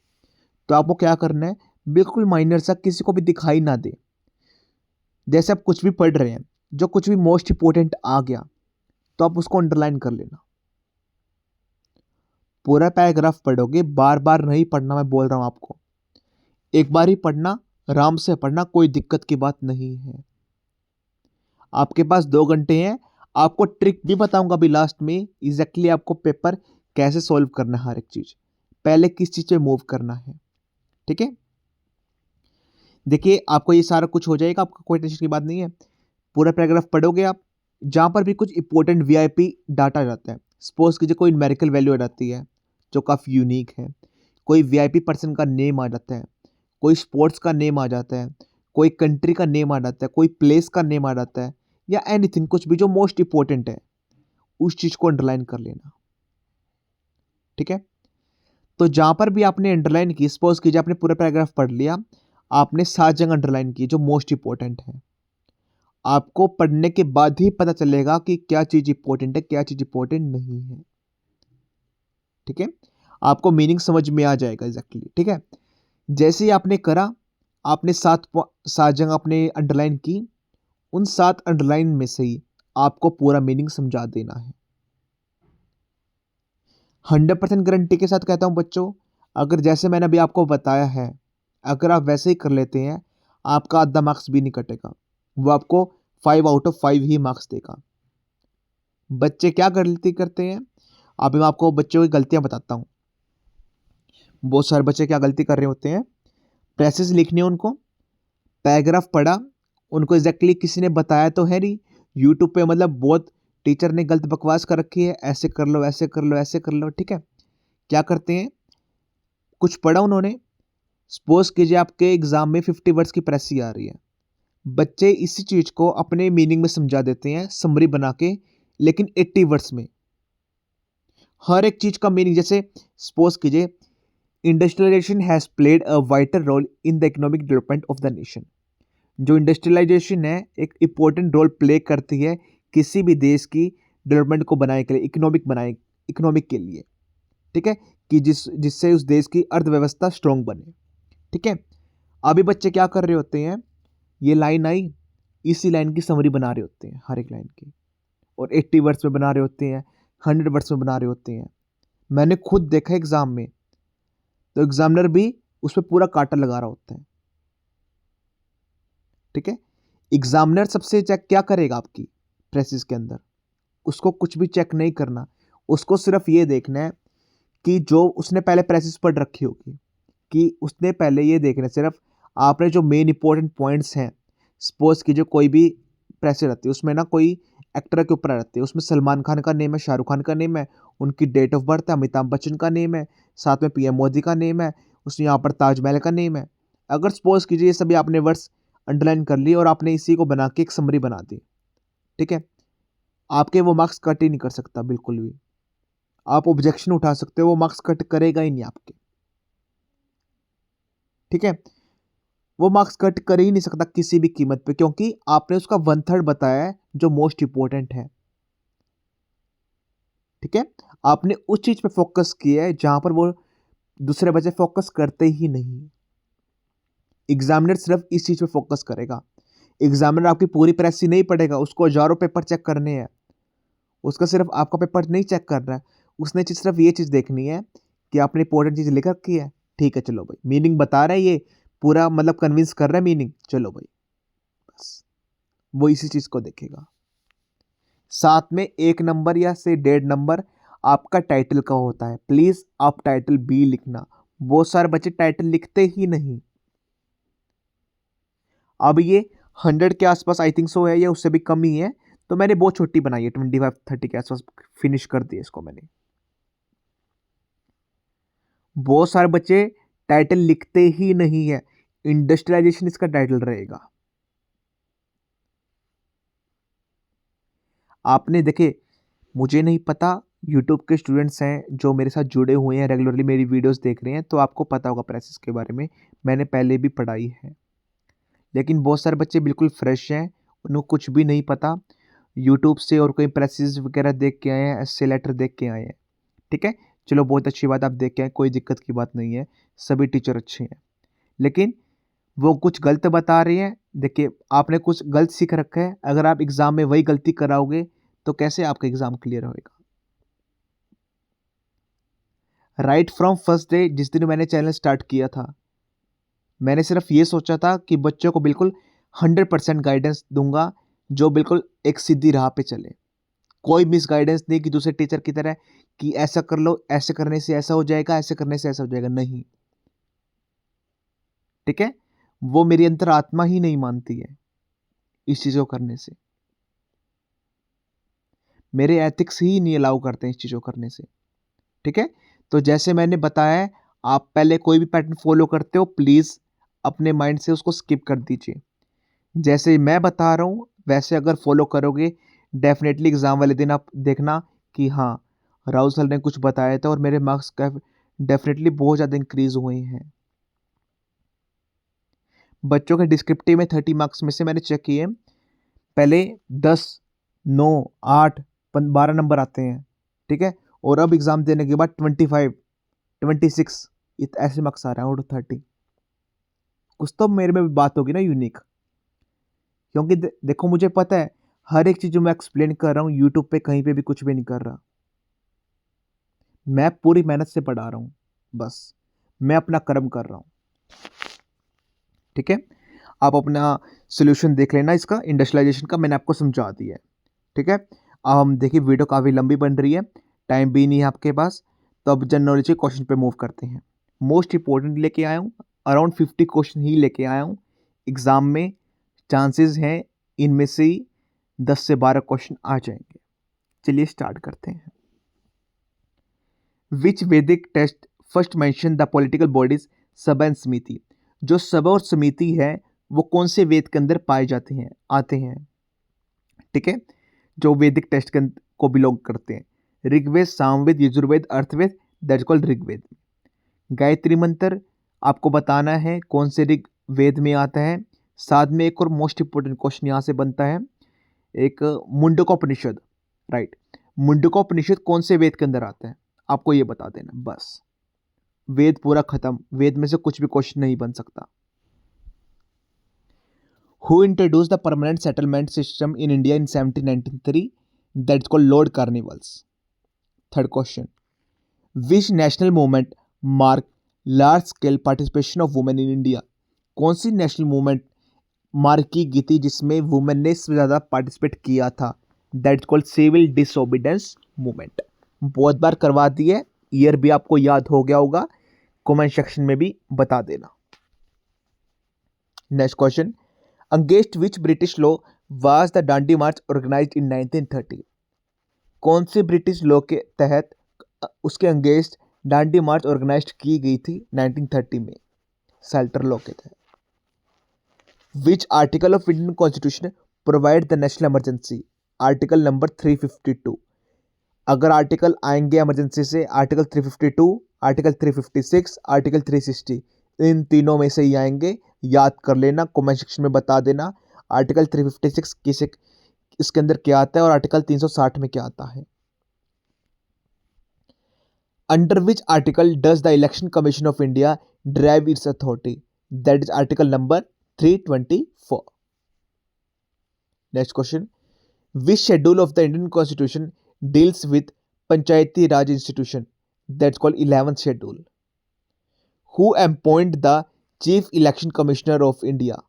तो आपको क्या करना है, बिल्कुल माइनर सा, किसी को भी दिखाई ना दे। जैसे आप कुछ भी पढ़ रहे हैं, जो कुछ भी मोस्ट इंपॉर्टेंट आ गया तो आप उसको अंडरलाइन कर लेना। पूरा पैराग्राफ पढ़ोगे, बार बार नहीं पढ़ना, मैं बोल रहा हूं आपको, एक बार ही पढ़ना, आराम से पढ़ना, कोई दिक्कत की बात नहीं है। आपके पास 2 घंटे हैं, आपको ट्रिक भी बताऊंगा अभी लास्ट में, एग्जैक्टली आपको पेपर कैसे सॉल्व करना है, हर एक चीज पहले किस चीज पे मूव करना है, ठीक है। देखिए आपको ये सारा कुछ हो जाएगा, आपको कोई टेंशन की बात नहीं है। पूरा पैराग्राफ पढ़ोगे आप, जहां पर भी कुछ इंपॉर्टेंट वीआईपी डाटा जाता है, सपोज कीजिए कोई न्यूमेरिकल वैल्यू आ जाती है जो काफ़ी यूनिक है, कोई वीआईपी पर्सन का नेम आ जाता है, कोई स्पोर्ट्स का नेम आ जाता है, कोई कंट्री का नेम आ जाता है, कोई प्लेस का नेम आ जाता है, या एनीथिंग, कुछ भी जो मोस्ट इंपॉर्टेंट है, उस चीज़ को अंडरलाइन कर लेना, ठीक है। तो जहां पर भी आपने अंडरलाइन की, सपोज कीजिए आपने पूरा पैराग्राफ पढ़ लिया, आपने 7 जगह अंडरलाइन की जो मोस्ट इंपॉर्टेंट है। आपको पढ़ने के बाद ही पता चलेगा कि क्या चीज़ इंपॉर्टेंट है, क्या चीज़ इंपॉर्टेंट नहीं है, ठीक है। आपको मीनिंग समझ में आ जाएगा एग्जैक्टली, ठीक है। जैसे ही आपने करा, आपने 7 जगह आपने अंडरलाइन की, उन 7 अंडरलाइन में से ही आपको पूरा मीनिंग समझा देना है। 100% गारंटी के साथ कहता हूँ बच्चों, अगर जैसे मैंने अभी आपको बताया है, अगर आप वैसे ही कर लेते हैं, आपका आधा मार्क्स भी नहीं कटेगा, वो आपको 5 आउट ऑफ 5 ही मार्क्स देगा। बच्चे क्या गलती करते हैं, अभी मैं आपको बच्चों की गलतियां बताता हूँ। बहुत सारे बच्चे क्या गलती कर रहे होते हैं, पैसेज लिखने उनको, पैराग्राफ पढ़ा, उनको एग्जैक्टली किसी ने बताया तो है नहीं, यूट्यूब पे मतलब बहुत टीचर ने गलत बकवास कर रखी है, ऐसे कर लो, ऐसे कर लो, ऐसे कर लो, ठीक है। क्या करते हैं, कुछ पढ़ा उन्होंने, सपोज कीजिए आपके एग्जाम में 50 वर्ड्स की प्रेसी आ रही है, बच्चे इसी चीज को अपने मीनिंग में समझा देते हैं समरी बना के, लेकिन 80 वर्ड्स में हर एक चीज का मीनिंग, जैसे सपोज कीजिए industrialisation has played a vital role in the economic development of the nation. जो इंडस्ट्रियलाइजेशन है एक इंपॉर्टेंट रोल प्ले करती है किसी भी देश की डेवलपमेंट को बनाने के लिए, इकोनॉमिक के लिए, ठीक है, कि जिससे उस देश की अर्थव्यवस्था स्ट्रांग बने, ठीक है। अभी बच्चे क्या कर रहे होते हैं, ये लाइन आई, इसी लाइन की समरी बना रहे होते हैं हर एक लाइन की, और 80 वर्ड्स में बना रहे होते हैं, 100 वर्ड्स में बना रहे होते हैं। मैंने खुद देखा एग्जाम में, तो एग्जामिनर भी उस पर पूरा काटा लगा रहा होता है, ठीक है। एग्जामिनर सबसे चेक क्या करेगा आपकी प्रेसिस के अंदर, उसको कुछ भी चेक नहीं करना, उसको सिर्फ ये देखना है कि जो उसने पहले प्रेसिस पढ़ रखी होगी, कि उसने पहले ये देखना सिर्फ आपने जो मेन इंपॉर्टेंट पॉइंट्स हैं, सपोज की जो कोई भी प्रेसिस रहती है उसमें ना कोई एक्टर के ऊपर रहती है, उसमें सलमान खान का नेम है, शाहरुख खान का नेम है, उनकी डेट ऑफ बर्थ है, अमिताभ बच्चन का नेम है, साथ में पीएम मोदी का नेम है, उसमें यहाँ पर ताजमहल का नेम है। अगर सपोज कीजिए ये सभी आपने वर्ड्स अंडरलाइन कर लिए और आपने इसी को बना के एक समरी बना दी, ठीक है, आपके वो मार्क्स कट ही नहीं कर सकता बिल्कुल भी। आप ऑब्जेक्शन उठा सकते हो, वो मार्क्स कट करेगा ही नहीं आपके, ठीक है। वो मार्क्स कट कर ही नहीं सकता किसी भी कीमत पे, क्योंकि आपने उसका 1/3 बताया है जो मोस्ट इंपॉर्टेंट है, ठीक है। आपने उस चीज पे फोकस किया है जहां पर वो दूसरे बच्चे फोकस करते ही नहीं। एग्जामिनर सिर्फ इस चीज पे फोकस करेगा। एग्जामिनर आपकी पूरी प्रेसी नहीं पढ़ेगा, उसको हजारों पेपर चेक करने हैं, उसका सिर्फ आपका पेपर नहीं चेक कर रहा है, उसने सिर्फ ये चीज देखनी है कि आपने इंपॉर्टेंट चीज लिख रखी है, ठीक है, चलो भाई मीनिंग बता रहा है, ये पूरा मतलब कन्विंस कर रहा है मीनिंग, चलो भाई, बस वो इसी चीज को देखेगा। साथ में 1 नंबर या से 1.5 नंबर आपका टाइटल का होता है, प्लीज आप टाइटल बी लिखना। बहुत सारे बच्चे टाइटल लिखते ही नहीं। अब ये 100 के आसपास आई थिंक सो है, या उससे भी कम ही है, तो मैंने बहुत छोटी बनाई है, 25-30 के आसपास फिनिश कर दिया इसको मैंने। बहुत सारे बच्चे टाइटल लिखते ही नहीं है, इंडस्ट्रियलाइजेशन इसका टाइटल रहेगा। आपने देखे, मुझे नहीं पता, यूट्यूब के स्टूडेंट्स हैं जो मेरे साथ जुड़े हुए हैं, रेगुलरली मेरी वीडियोस देख रहे हैं, तो आपको पता होगा प्रेसिस के बारे में, मैंने पहले भी पढ़ाई है। लेकिन बहुत सारे बच्चे बिल्कुल फ्रेश हैं, उनको कुछ भी नहीं पता, यूट्यूब से और कोई प्रेसिस वगैरह देख के आए हैं, एस्से लेटर देख के आए हैं, ठीक है। चलो बहुत अच्छी बात, आप देख के आए, कोई दिक्कत की बात नहीं है, सभी टीचर अच्छे हैं, लेकिन वो कुछ गलत बता रहे हैं। देखिए आपने कुछ गलत सीख रखा है, अगर आप एग्जाम में वही गलती कराओगे तो कैसे आपका एग्जाम क्लियर होएगा। राइट फ्रॉम फर्स्ट डे, जिस दिन मैंने चैनल स्टार्ट किया था, मैंने सिर्फ ये सोचा था कि बच्चों को बिल्कुल 100% गाइडेंस दूंगा, जो बिल्कुल एक सीधी राह पे चले, कोई मिस गाइडेंस नहीं कि दूसरे टीचर की तरह कि ऐसा कर लो, ऐसे करने से ऐसा हो जाएगा, ऐसे करने से ऐसा हो जाएगा, नहीं, ठीक है। वो मेरी अंतरात्मा ही नहीं मानती है इस चीज़ को करने से, मेरे एथिक्स ही नहीं अलाउ करते हैं इस चीज़ों करने से, ठीक है। तो जैसे मैंने बताया है, आप पहले कोई भी पैटर्न फॉलो करते हो, प्लीज़ अपने माइंड से उसको स्किप कर दीजिए। जैसे मैं बता रहा हूँ वैसे अगर फॉलो करोगे, डेफिनेटली एग्ज़ाम वाले दिन आप देखना कि हाँ, राहुल सर ने कुछ बताया था और मेरे मार्क्स का डेफिनेटली बहुत ज़्यादा इंक्रीज हुए हैं। बच्चों के डिस्क्रिप्टिव में 30 मार्क्स में से मैंने चेक किए, पहले 10, 9, 8, 12 नंबर आते हैं, ठीक है, और अब एग्ज़ाम देने के बाद 25, 26 ऐसे मार्क्स आ रहे हैं आउट ऑफ 30। कुछ तो मेरे में भी बात होगी ना यूनिक, क्योंकि देखो मुझे पता है हर एक चीज़ जो मैं एक्सप्लेन कर रहा हूँ यूट्यूब पे कहीं पे भी कुछ भी नहीं कर रहा, मैं पूरी मेहनत से पढ़ा रहा हूँ, बस मैं अपना कर्म कर रहा हूँ। ठीक है, आप अपना सोल्यूशन देख लेना इसका इंडस्ट्रियलाइजेशन का, मैंने आपको समझा दिया है। ठीक है, अब हम देखिए वीडियो काफ़ी लंबी बन रही है, टाइम भी नहीं है आपके पास, तो अब जनरल नॉलेज के क्वेश्चन पे मूव करते हैं। मोस्ट इंपॉर्टेंट लेके आया हूँ, अराउंड 50 क्वेश्चन ही लेके आया हूँ। एग्ज़ाम में चांसेस हैं इनमें से 10 से 12 क्वेश्चन आ जाएंगे। चलिए स्टार्ट करते हैं। विच वैदिक text first mention the political bodies सभा एंड समिति? जो सभा और समिति है वो कौन से वेद के अंदर पाए जाते हैं, आते हैं? ठीक है, जो वैदिक टेक्स्ट को बिलोंग करते हैं, ऋग्वेद, सामवेद, यजुर्वेद, अर्थवेद, दैट कॉल्ड ऋग्वेद। गायत्री मंत्र आपको बताना है कौन से ऋग्वेद में आता है। साथ में एक और मोस्ट इंपोर्टेंट क्वेश्चन यहाँ से बनता है, एक मुंडकोपनिषद, राइट, मुंडकोपनिषद कौन से वेद के अंदर आता है, आपको ये बता देना, बस वेद पूरा खत्म, वेद में से कुछ भी क्वेश्चन नहीं बन सकता। Who introduced the permanent settlement system in India in 1793? That's called Lord Cornwallis. Third question. Which national movement marked large scale participation of women in India? कौन सी नेशनल मूवमेंट मार्क की गई थी जिसमें वुमेन ने सबसे ज़्यादा पार्टिसिपेट किया था? That called civil disobedience movement. बहुत बार करवा दी है, ईयर भी आपको याद हो गया होगा, कमेंट सेक्शन में भी बता देना। Next question, against which British law was the Dandi march organised in 1930? कौन से ब्रिटिश लॉ के तहत उसके अगेंस्ट डांडी मार्च ऑर्गेनाइज की गई थी 1930 में? सल्टर लॉ के तहत। Which article of Indian constitution provide the national emergency? Article number 352। अगर आर्टिकल आएंगे इमरजेंसी से, आर्टिकल 352, आर्टिकल 356, आर्टिकल 360, इन तीनों में से ही आएंगे, याद कर लेना, कमेंट सेक्शन में बता देना आर्टिकल 356 किसे इसके अंदर क्या आता है और आर्टिकल 360 में क्या आता है। Under which article does the election commission of India drive its authority? That is article number 324। Next question, which schedule of the Indian constitution deals with panchayati raj institution? That's called 11th schedule. Who appoint the chief election commissioner of India?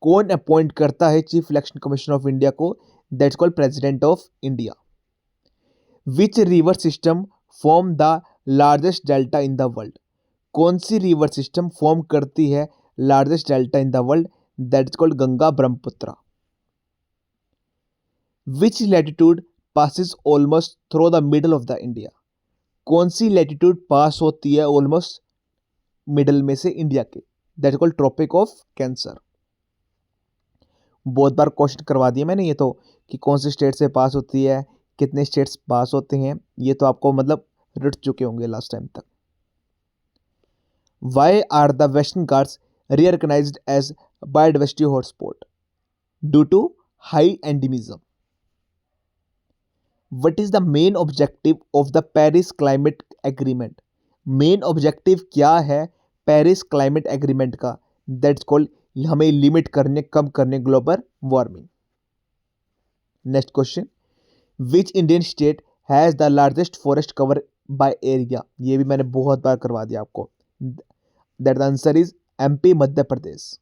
कौन appoint करता है chief election commissioner of India को? That's called president of India. Which river system form the largest delta in the world? कौन सी river system form करती है largest delta in the world? That's called Ganga Brahmaputra. Which latitude passes almost through the middle of the India? कौन सी latitude पास होती है almost middle में से India के? That called Tropic of Cancer. बहुत बार क्वेश्चन करवा दिया मैंने ये तो, कि कौन सी स्टेट से पास होती है, कितने स्टेट्स पास होते हैं, ये तो आपको मतलब रट चुके होंगे लास्ट टाइम तक। Why are the Western Ghats recognised as biodiversity hotspot? Due to high endemism. What is the main objective of the Paris Climate Agreement? Main objective क्या है पेरिस क्लाइमेट एग्रीमेंट का? दैट्स कॉल्ड हमें limit करने, कम करने global warming. Next question, which Indian state has the largest forest cover by area? ये भी मैंने बहुत बार करवा दिया आपको, that the answer is MP, Madhya Pradesh.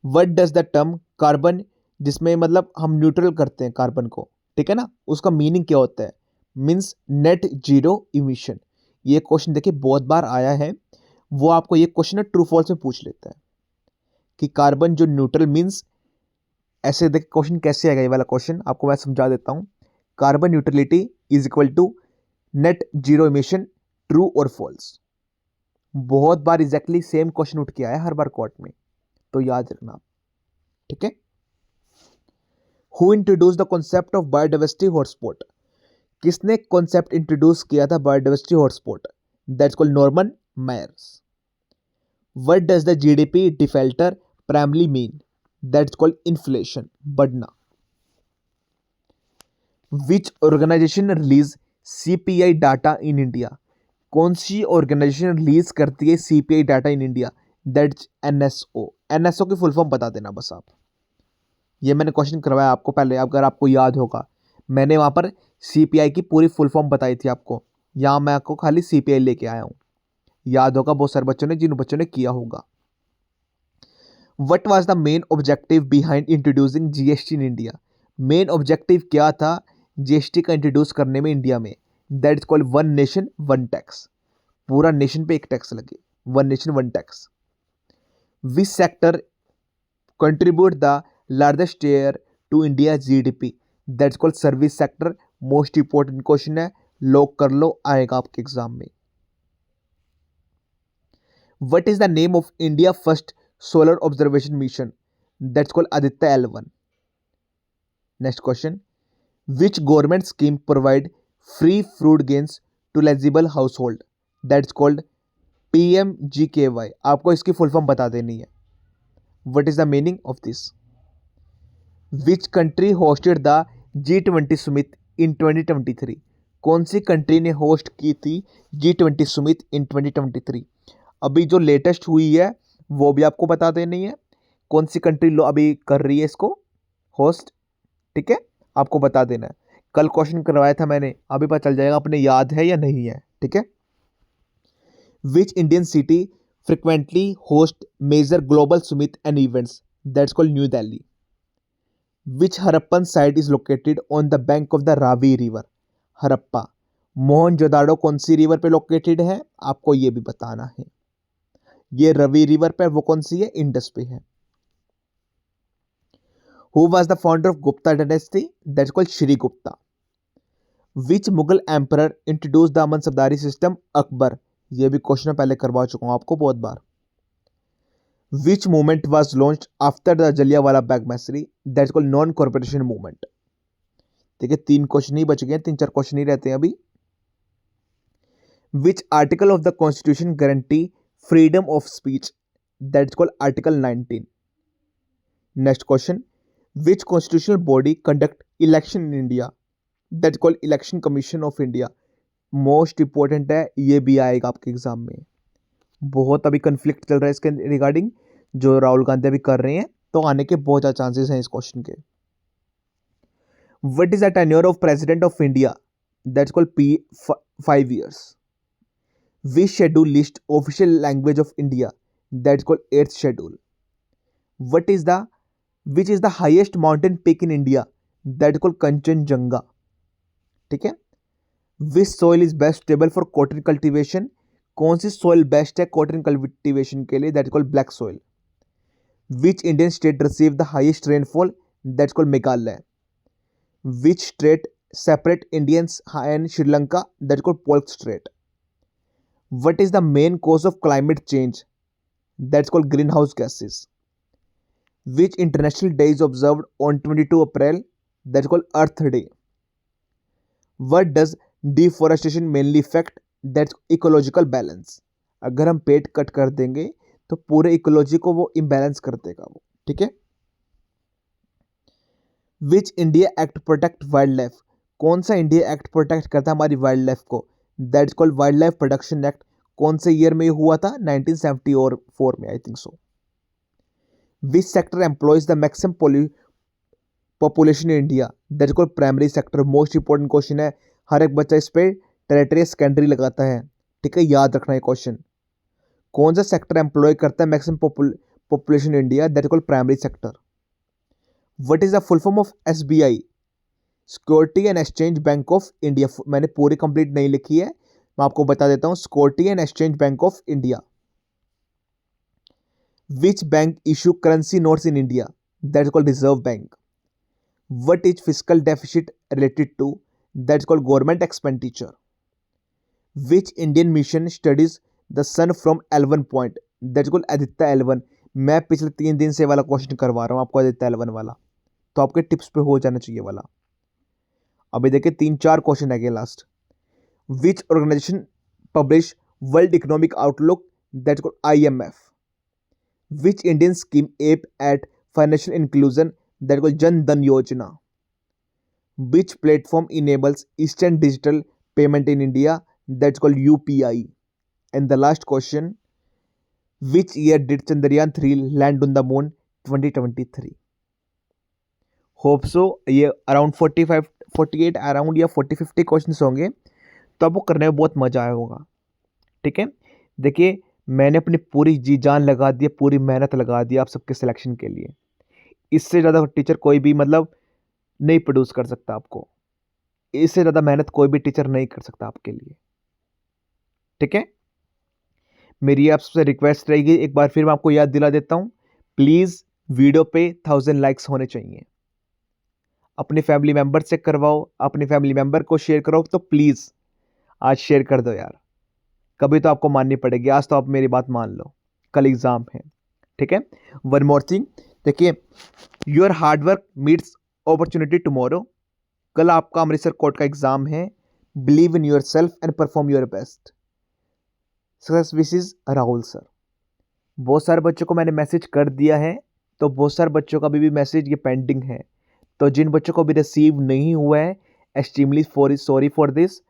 What does the term carbon, जिसमें मतलब हम न्यूट्रल करते हैं कार्बन को, ठीक है ना, उसका मीनिंग क्या होता है? Means net zero emission. ये क्वेश्चन देखिए बहुत बार आया है, वो आपको ये क्वेश्चन ट्रू फॉल्स में पूछ लेता है कि कार्बन जो न्यूट्रल मीन्स, ऐसे देखिए क्वेश्चन कैसे आएगा, ये वाला क्वेश्चन आपको मैं समझा देता हूँ। Carbon neutrality is equal to net zero emission, true और फॉल्स। बहुत बार एग्जैक्टली सेम क्वेश्चन उठ के आया हर बार कोर्ट में, तो याद रखना, ठीक है। Who introduced the concept of biodiversity hotspot? किसने कॉन्सेप्ट इंट्रोड्यूस किया था biodiversity hotspot? That's called Norman Myers. What does the GDP deflator primary mean? That's called inflation, बढ़ना। Which organization release CPI data in India? कौन सी organization release करती है CPI data in India? That's NSO. NSO की full form बता देना बस आप। ये मैंने क्वेश्चन करवाया आपको पहले, अगर आपको याद होगा मैंने वहाँ पर सीपीआई की पूरी फुल फॉर्म बताई थी आपको। यहाँ मैं आपको खाली सीपीआई लेके आया हूँ। याद होगा बहुत सारे बच्चों ने, जिन बच्चों ने किया होगा। What was the main objective behind introducing GST in India? Main objective क्या था जीएसटी का इंट्रोड्यूस करने में इंडिया में? That is called one nation one tax. पूरा नेशन पे एक टैक्स लगे, one nation one tax. Which sector contribute the largest share to India GDP? That's called service sector. Most important question है, lock कर लो, आएगा आपके एग्जाम में। What is the name of India first solar observation mission? That's called Aditya L1. Next question. Which government scheme provide free fruit grains to eligible household? That's called PMGKY. आपको इसकी full form बता देनी है। What is the meaning of this? Which country hosted the G20 summit in 2023? कौन सी country ने host की थी G20 summit in 2023? अभी जो लेटेस्ट हुई है वो भी आपको बता देनी है, कौन सी कंट्री अभी कर रही है इसको होस्ट। ठीक है, आपको बता देना है। कल क्वेश्चन करवाया था मैंने, अभी पता चल जाएगा अपने याद है या नहीं है। ठीक है। Which Indian city frequently host major global summit and events? That's called New Delhi. Which Harappan site is located on the bank of the Ravi river? Harappa. Mohenjodaro कौन सी रिवर पे लोकेटेड है, आपको ये भी बताना है। ये रवि रिवर पे, वो कौन सी है, इंडस पे है। Who was the founder of Gupta dynasty? That's called Shri Gupta. Which Mughal emperor introduce the mansabdari system? Akbar. ये भी क्वेश्चन पहले करवा चुका हूं आपको बहुत बार। Which movement was launched after the Jallianwala Bagh massacre? That's called non cooperation movement. ठीक है, 3 क्वेश्चन ही बच गए, 3-4 क्वेश्चन ही रहते हैं अभी। Which article of the constitution guarantee freedom of speech? That's called article 19. Next question. Which constitutional body conduct election in India? That's called election commission of India. Most important है, ये भी आएगा आपके एग्जाम में। बहुत अभी कन्फ्लिक्ट चल रहा है इसके रिगार्डिंग, जो राहुल गांधी अभी कर रहे हैं, तो आने के बहुत ज़्यादा चांसेस हैं इस क्वेश्चन के। What is the tenure of president of India? That's called 5 years. Which schedule list official language of India? That's called 8th schedule. Which is the highest mountain peak in India? That's called Kanchenjunga. ठीक है। Which soil is best suitable for cotton cultivation? कौन सी soil best है cotton cultivation के लिए? That's called black soil. Which Indian state received the highest rainfall? That's called Meghalaya. Which strait separate Indians and Sri Lanka? That's called Polk Strait. What is the main cause of climate change? That's called greenhouse gases. Which international day is observed on 22 April? That's called Earth Day. What does deforestation mainly affect? That's ecological balance. अगर हम पेड़ cut कर देंगे तो पूरे ecology को वो imbalance कर देगा वो। ठीक है। Which India Act protect wildlife? कौन सा इंडिया एक्ट प्रोटेक्ट करता है हमारी वाइल्ड लाइफ को? That's called wild life protection act. कौन से ईयर में हुआ था? 1974 में, I think so. Which sector employees the maximum population in India? That's called primary sector. Most important question है, हर एक बच्चा इस पर टेरिटरी सेकेंडरी लगाता है। ठीक है, याद रखना है क्वेश्चन। कौन सा सेक्टर एम्प्लॉय करता है maximum population in India? That's called primary sector. What is the full form of SBI? Security and exchange bank of India. मैंने पूरी कंप्लीट नहीं लिखी है, मैं आपको बता देता हूं। Security and exchange bank of India. Which bank issue currency notes in India? That's called Reserve Bank. What is fiscal deficit related to? That's called government expenditure. Which Indian mission studies the sun from L1 point? That's called Aditya L1। मैं पिछले 3 दिन से वाला question करवा रहा हूं आपको, Aditya L1 वाला, तो आपके टिप्स पे हो जाना चाहिए वाला। अभी देखिए 3-4 क्वेश्चन है last. Which organisation publish World Economic Outlook? That's called IMF। Which Indian scheme aim at financial inclusion? That called Jan Dhan Yojana. Which platform enables instant digital payment in India? That's called UPI. And the last question, which year did Chandrayaan 3 land on the moon? 2023. Hope so ये around 48 around या 40-50 question होंगे, तो आपको करने में बहुत मजा आया होगा. ठीक है, देखिए मैंने अपनी पूरी जी जान लगा दी, पूरी मेहनत लगा दी आप सबके सिलेक्शन के लिए. इससे ज़्यादा टीचर कोई भी मतलब नहीं प्रोड्यूस कर सकता आपको. इससे ज़्यादा मेहनत कोई भी टीचर नहीं कर सकता आपके लिए. ठीक है, मेरी आपसे रिक्वेस्ट रहेगी, एक बार फिर मैं आपको याद दिला देता हूँ, प्लीज़ वीडियो पे 1000 लाइक्स होने चाहिए. अपने फैमिली मेम्बर से करवाओ, अपने फैमिली मेम्बर को शेयर करो, तो प्लीज़ आज शेयर कर दो यार. कभी तो आपको माननी पड़ेगी, आज तो आप मेरी बात मान लो, कल एग्ज़ाम है. ठीक है, वन मोर थिंग, देखिए your hard work meets opportunity tomorrow. कल आपका अमृतसर कोर्ट का एग्ज़ाम है. Believe in your self and perform your best. Success wishes Rahul sir. बहुत सारे बच्चों को मैंने मैसेज कर दिया है, तो बहुत सारे बच्चों का भी मैसेज ये पेंडिंग है. तो जिन बच्चों को भी रिसीव नहीं हुआ है, एक्सट्रीमली सॉरी फॉर दिस,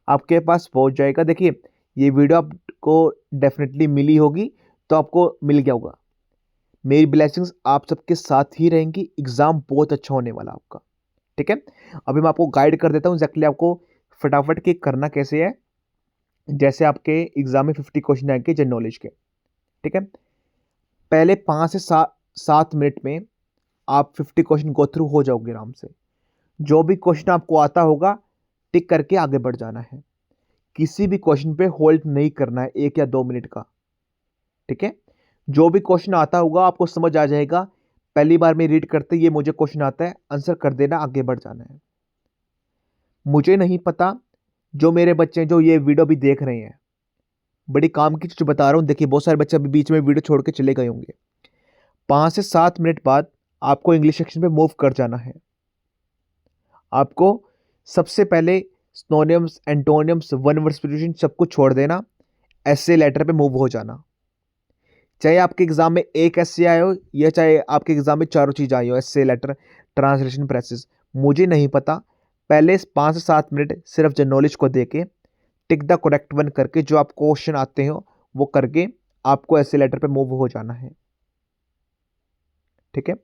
आपके पास पहुंच जाएगा. देखिए ये वीडियो आपको डेफिनेटली मिली होगी, तो आपको मिल गया होगा. मेरी ब्लेसिंग्स आप सबके साथ ही रहेंगी. एग्ज़ाम बहुत अच्छा होने वाला आपका. ठीक है, अभी मैं आपको गाइड कर देता हूँ एग्जैक्टली आपको फटाफट के करना कैसे है. जैसे आपके एग्जाम में 50 क्वेश्चन आएंगे जनरल नॉलेज के. ठीक है, पहले 5 से 7 मिनट में आप 50 क्वेश्चन गो थ्रू हो जाओगे आराम से. जो भी क्वेश्चन आपको आता होगा टिक करके आगे बढ़ जाना है. किसी भी क्वेश्चन पे होल्ड नहीं करना है 1 या 2 मिनट का. ठीक है, जो भी क्वेश्चन आता होगा आपको समझ आ जाएगा, पहली बार में रीड करते ये मुझे क्वेश्चन आता है, आंसर कर देना, आगे बढ़ जाना है. मुझे नहीं पता जो मेरे बच्चे जो ये वीडियो भी देख रहे हैं, बड़ी काम की चीज़ बता रहा हूँ. देखिए बहुत सारे बच्चे अभी बीच में वीडियो छोड़ के चले गए होंगे. 5 से 7 मिनट बाद आपको इंग्लिश सेक्शन पे मूव कर जाना है. आपको सबसे पहले synonyms, antonyms, one word preposition सब कुछ छोड़ देना, एसे लेटर पे मूव हो जाना. चाहे आपके एग्जाम में एक एसे आए हो या चाहे आपके एग्जाम में चारों चीज़ आई हो, एसे, लेटर, ट्रांसलेशन, प्रेसेस, मुझे नहीं पता. पहले 5 से 7 मिनट सिर्फ जनरल नॉलेज को देके टिक द करेक्ट वन करके जो आप क्वेश्चन आते हो वो करके आपको ऐसे लेटर पे मूव हो जाना है. ठीक है,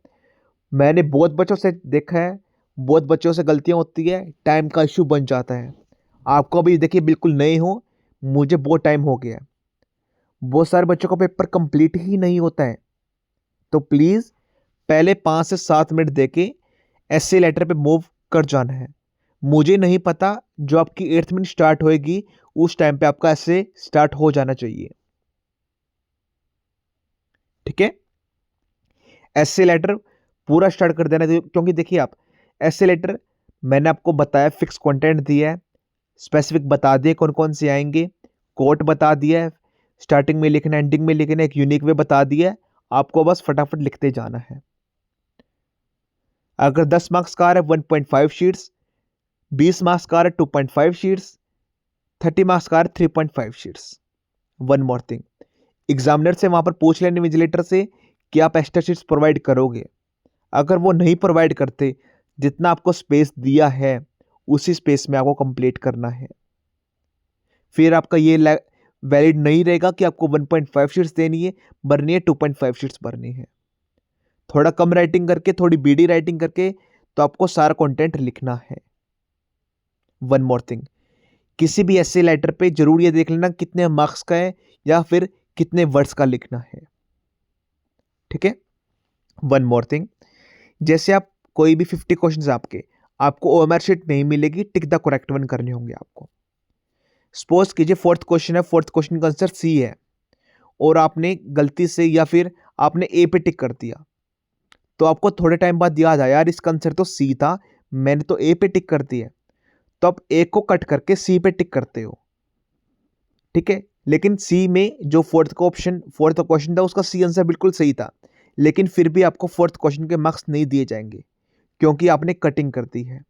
मैंने बहुत बच्चों से देखा है, बहुत बच्चों से गलतियां होती है, टाइम का इशू बन जाता है. आपको अभी देखिए बिल्कुल नए हो, मुझे बहुत टाइम हो गया है, बहुत सारे बच्चों का पेपर कंप्लीट ही नहीं होता है. तो प्लीज़ पहले 5 से 7 मिनट देके ऐसे लेटर पे मूव कर जाना है. मुझे नहीं पता, जो आपकी 8th मिनट स्टार्ट होएगी उस टाइम पे आपका ऐसे स्टार्ट हो जाना चाहिए. ठीक है, ऐसे लेटर पूरा स्टार्ट कर देना, क्योंकि देखिए आप ऐसे लेटर मैंने आपको बताया, फिक्स कंटेंट दिया है, स्पेसिफिक बता दिए कौन कौन से आएंगे, कोट बता दिया है, स्टार्टिंग में लिखना, एंडिंग में लिखना, एक यूनिक वे बता दिया है. आपको बस फटाफट लिखते जाना है. अगर 10 मार्क्स का आ रहा है 1.5 शीट्स, 20 मार्क्स का आ रहा है 2.5 शीट्स, 30 मार्क्स का आ रहा है 3.5 sheets. One more thing, examiner से वहां पर पूछ लेने विजिलेटर से कि आप एक्स्ट्रा शीट्स प्रोवाइड करोगे. अगर वो नहीं प्रोवाइड करते, जितना आपको स्पेस दिया है उसी स्पेस में आपको कंप्लीट करना है. फिर आपका ये वैलिड नहीं रहेगा कि आपको 1.5 शीट्स देनी है, भरनी है 2.5 शीट्स भरनी है. थोड़ा कम राइटिंग करके, थोड़ी बीडी राइटिंग करके तो आपको सारा कंटेंट लिखना है. वन मोर थिंग, किसी भी ऐसे लेटर पे जरूर ये देख लेना कितने मार्क्स का है या फिर कितने वर्ड्स का लिखना है. ठीक है, वन मोर थिंग, जैसे आप कोई भी 50 क्वेश्चंस आपको ओएमआर शीट नहीं मिलेगी, टिक द करेक्ट वन करने होंगे आपको. सपोज कीजिए 4th क्वेश्चन है, 4th क्वेश्चन का आंसर सी है और आपने गलती से या फिर आपने ए पे टिक कर दिया, तो आपको थोड़े टाइम बाद याद आया यार इसका आंसर तो सी था, मैंने तो ए पे टिक कर दिया. तो आप ए को कट करके सी पे टिक करते हो. ठीक है, लेकिन सी में जो 4th क्वेश्चन था उसका सी आंसर बिल्कुल सही था, लेकिन फिर भी आपको 4th क्वेश्चन के मार्क्स नहीं दिए जाएंगे क्योंकि आपने कटिंग कर दी है.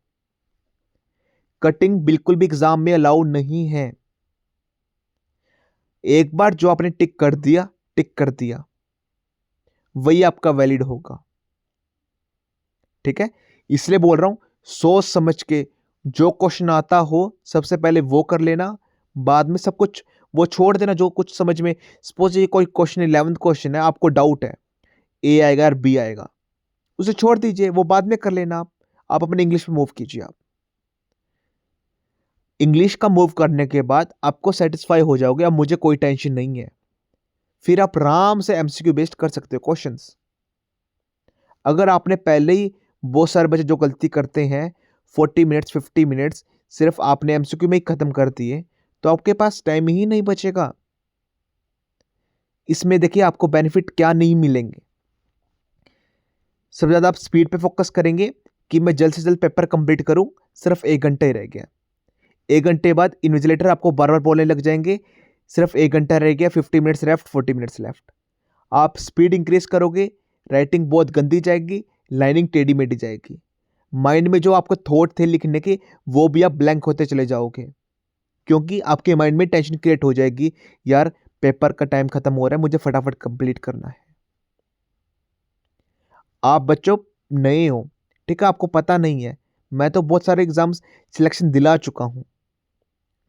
कटिंग बिल्कुल भी एग्जाम में अलाउ नहीं है. एक बार जो आपने टिक कर दिया वही आपका वैलिड होगा. ठीक है, इसलिए बोल रहा हूं सोच समझ के जो क्वेश्चन आता हो सबसे पहले वो कर लेना, बाद में सब कुछ वो छोड़ देना जो कुछ समझ में। सपोज ये कोई क्वेश्चन 11th क्वेश्चन है, आपको डाउट है ए आएगा और बी आएगा, उसे छोड़ दीजिए, वो बाद में कर लेना। आप अपने इंग्लिश में मूव कीजिए। आप इंग्लिश का मूव करने के बाद आपको सेटिस्फाई हो जाओगे, अब मुझे कोई टेंशन नहीं है। फिर आप आराम से एमसीक्यू बेस्ड कर सकते हो क्वेश्चंस। अगर आपने पहले ही, बहुत सारे बच्चे जो गलती करते हैं 40 मिनट्स 50 मिनट्स सिर्फ आपने एमसीक्यू में ही खत्म कर दिए, तो आपके पास टाइम ही नहीं बचेगा। इसमें देखिए आपको बेनिफिट क्या नहीं मिलेंगे। सबसे ज़्यादा आप स्पीड पे फोकस करेंगे कि मैं जल्द से जल्द पेपर कंप्लीट करूं, सिर्फ 1 घंटा ही रह गया। 1 घंटे बाद इन्विजिलेटर आपको बार बार बोलने लग जाएंगे सिर्फ 1 घंटा रह गया, 50 मिनट्स लेफ्ट, 40 मिनट्स लेफ्ट। आप स्पीड इंक्रीज करोगे, राइटिंग बहुत गंदी जाएगी, लाइनिंग टेढ़ी मेढ़ी जाएगी। माइंड में जो आपके थॉट थे लिखने के, वो भी आप ब्लैंक होते चले जाओगे, क्योंकि आपके माइंड में टेंशन क्रिएट हो जाएगी, यार पेपर का टाइम खत्म हो रहा है, मुझे फटाफट कंप्लीट करना है। आप बच्चों नए हो, ठीक है, आपको पता नहीं है। मैं तो बहुत सारे एग्जाम्स सिलेक्शन दिला चुका हूं,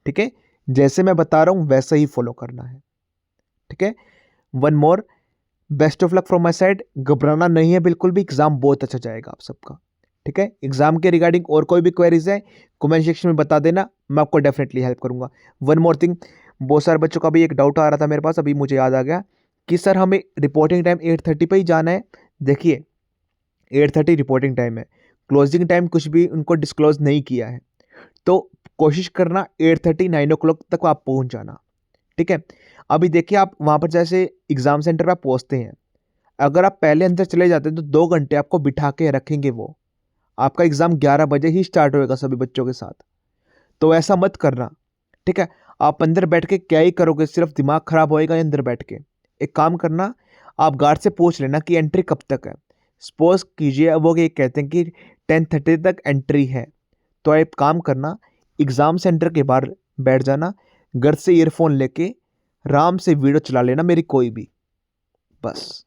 ठीक है। जैसे मैं बता रहा हूं वैसे ही फॉलो करना है, ठीक है। One more, best of luck from my side. घबराना नहीं है बिल्कुल भी, एग्जाम बहुत अच्छा जाएगा आप सबका, ठीक है। एग्जाम के रिगार्डिंग और कोई भी क्वेरीज है कमेंट सेक्शन में बता देना, मैं आपको डेफिनेटली हेल्प करूंगा। वन मोर थिंग, बहुत सारे बच्चों का भी एक डाउट आ रहा था मेरे पास, अभी मुझे याद आ गया कि सर हमें रिपोर्टिंग टाइम 8:30 पे ही जाना है। देखिए 8:30 रिपोर्टिंग टाइम है, क्लोजिंग टाइम कुछ भी उनको डिस्क्लोज नहीं किया है, तो कोशिश करना 8:30 9 o'clock तक आप पहुंच जाना, ठीक है। अभी देखिए आप वहाँ पर जैसे एग्जाम सेंटर पर आप पहुँचते हैं, अगर आप पहले अंदर चले जाते हैं तो 2 घंटे आपको बिठा के रखेंगे वो। आपका एग्ज़ाम 11 बजे ही स्टार्ट होएगा सभी बच्चों के साथ, तो ऐसा मत करना, ठीक है। आप अंदर बैठ के क्या ही करोगे, सिर्फ दिमाग खराब होएगा अंदर बैठ के। एक काम करना, आप गार्ड से पूछ लेना कि एंट्री कब तक है। सपोज कीजिए वो ये कहते हैं कि 10:30 तक एंट्री है, तो आप काम करना, एग्ज़ाम सेंटर के बाहर बैठ जाना, घर से ईयरफोन लेके आराम से वीडियो चला लेना मेरी कोई भी, बस।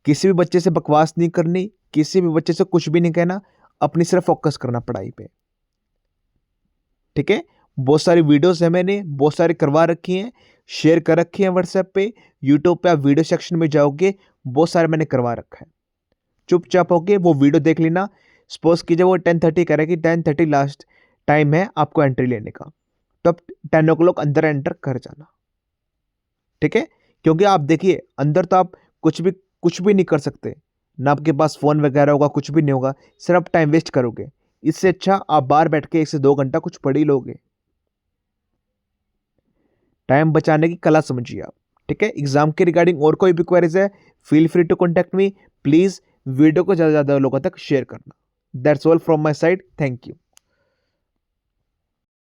किसी भी बच्चे से बकवास नहीं करनी, किसी भी बच्चे से कुछ भी नहीं कहना, अपनी सिर्फ फोकस करना पढ़ाई पे, ठीक है। बहुत सारी वीडियोस है, मैंने बहुत सारी करवा रखी हैं, शेयर कर रखी हैं व्हाट्सएप पे, यूट्यूब पे आप वीडियो सेक्शन में जाओगे, बहुत सारे मैंने करवा रखा है। चुपचाप होके वो वीडियो देख लेना। सपोज कीजिए वो 10:30 करे कि 10:30 लास्ट टाइम है आपको एंट्री लेने का, तो आप 10 o'clock अंदर एंटर कर जाना, ठीक है। क्योंकि आप देखिए अंदर तो आप कुछ भी नहीं कर सकते ना, आपके पास फ़ोन वगैरह होगा, कुछ भी नहीं होगा, सिर्फ टाइम वेस्ट करोगे। इससे अच्छा आप बाहर बैठ के 1 से 2 घंटा कुछ पढ़ ही लोगे। टाइम बचाने की कला समझिए आप, ठीक है। एग्जाम के रिगार्डिंग और कोई भी क्वेरीज है, feel free to contact me. Please video को ज़्यादा से ज़्यादा लोगों तक शेयर करना। That's all from my side, thank you.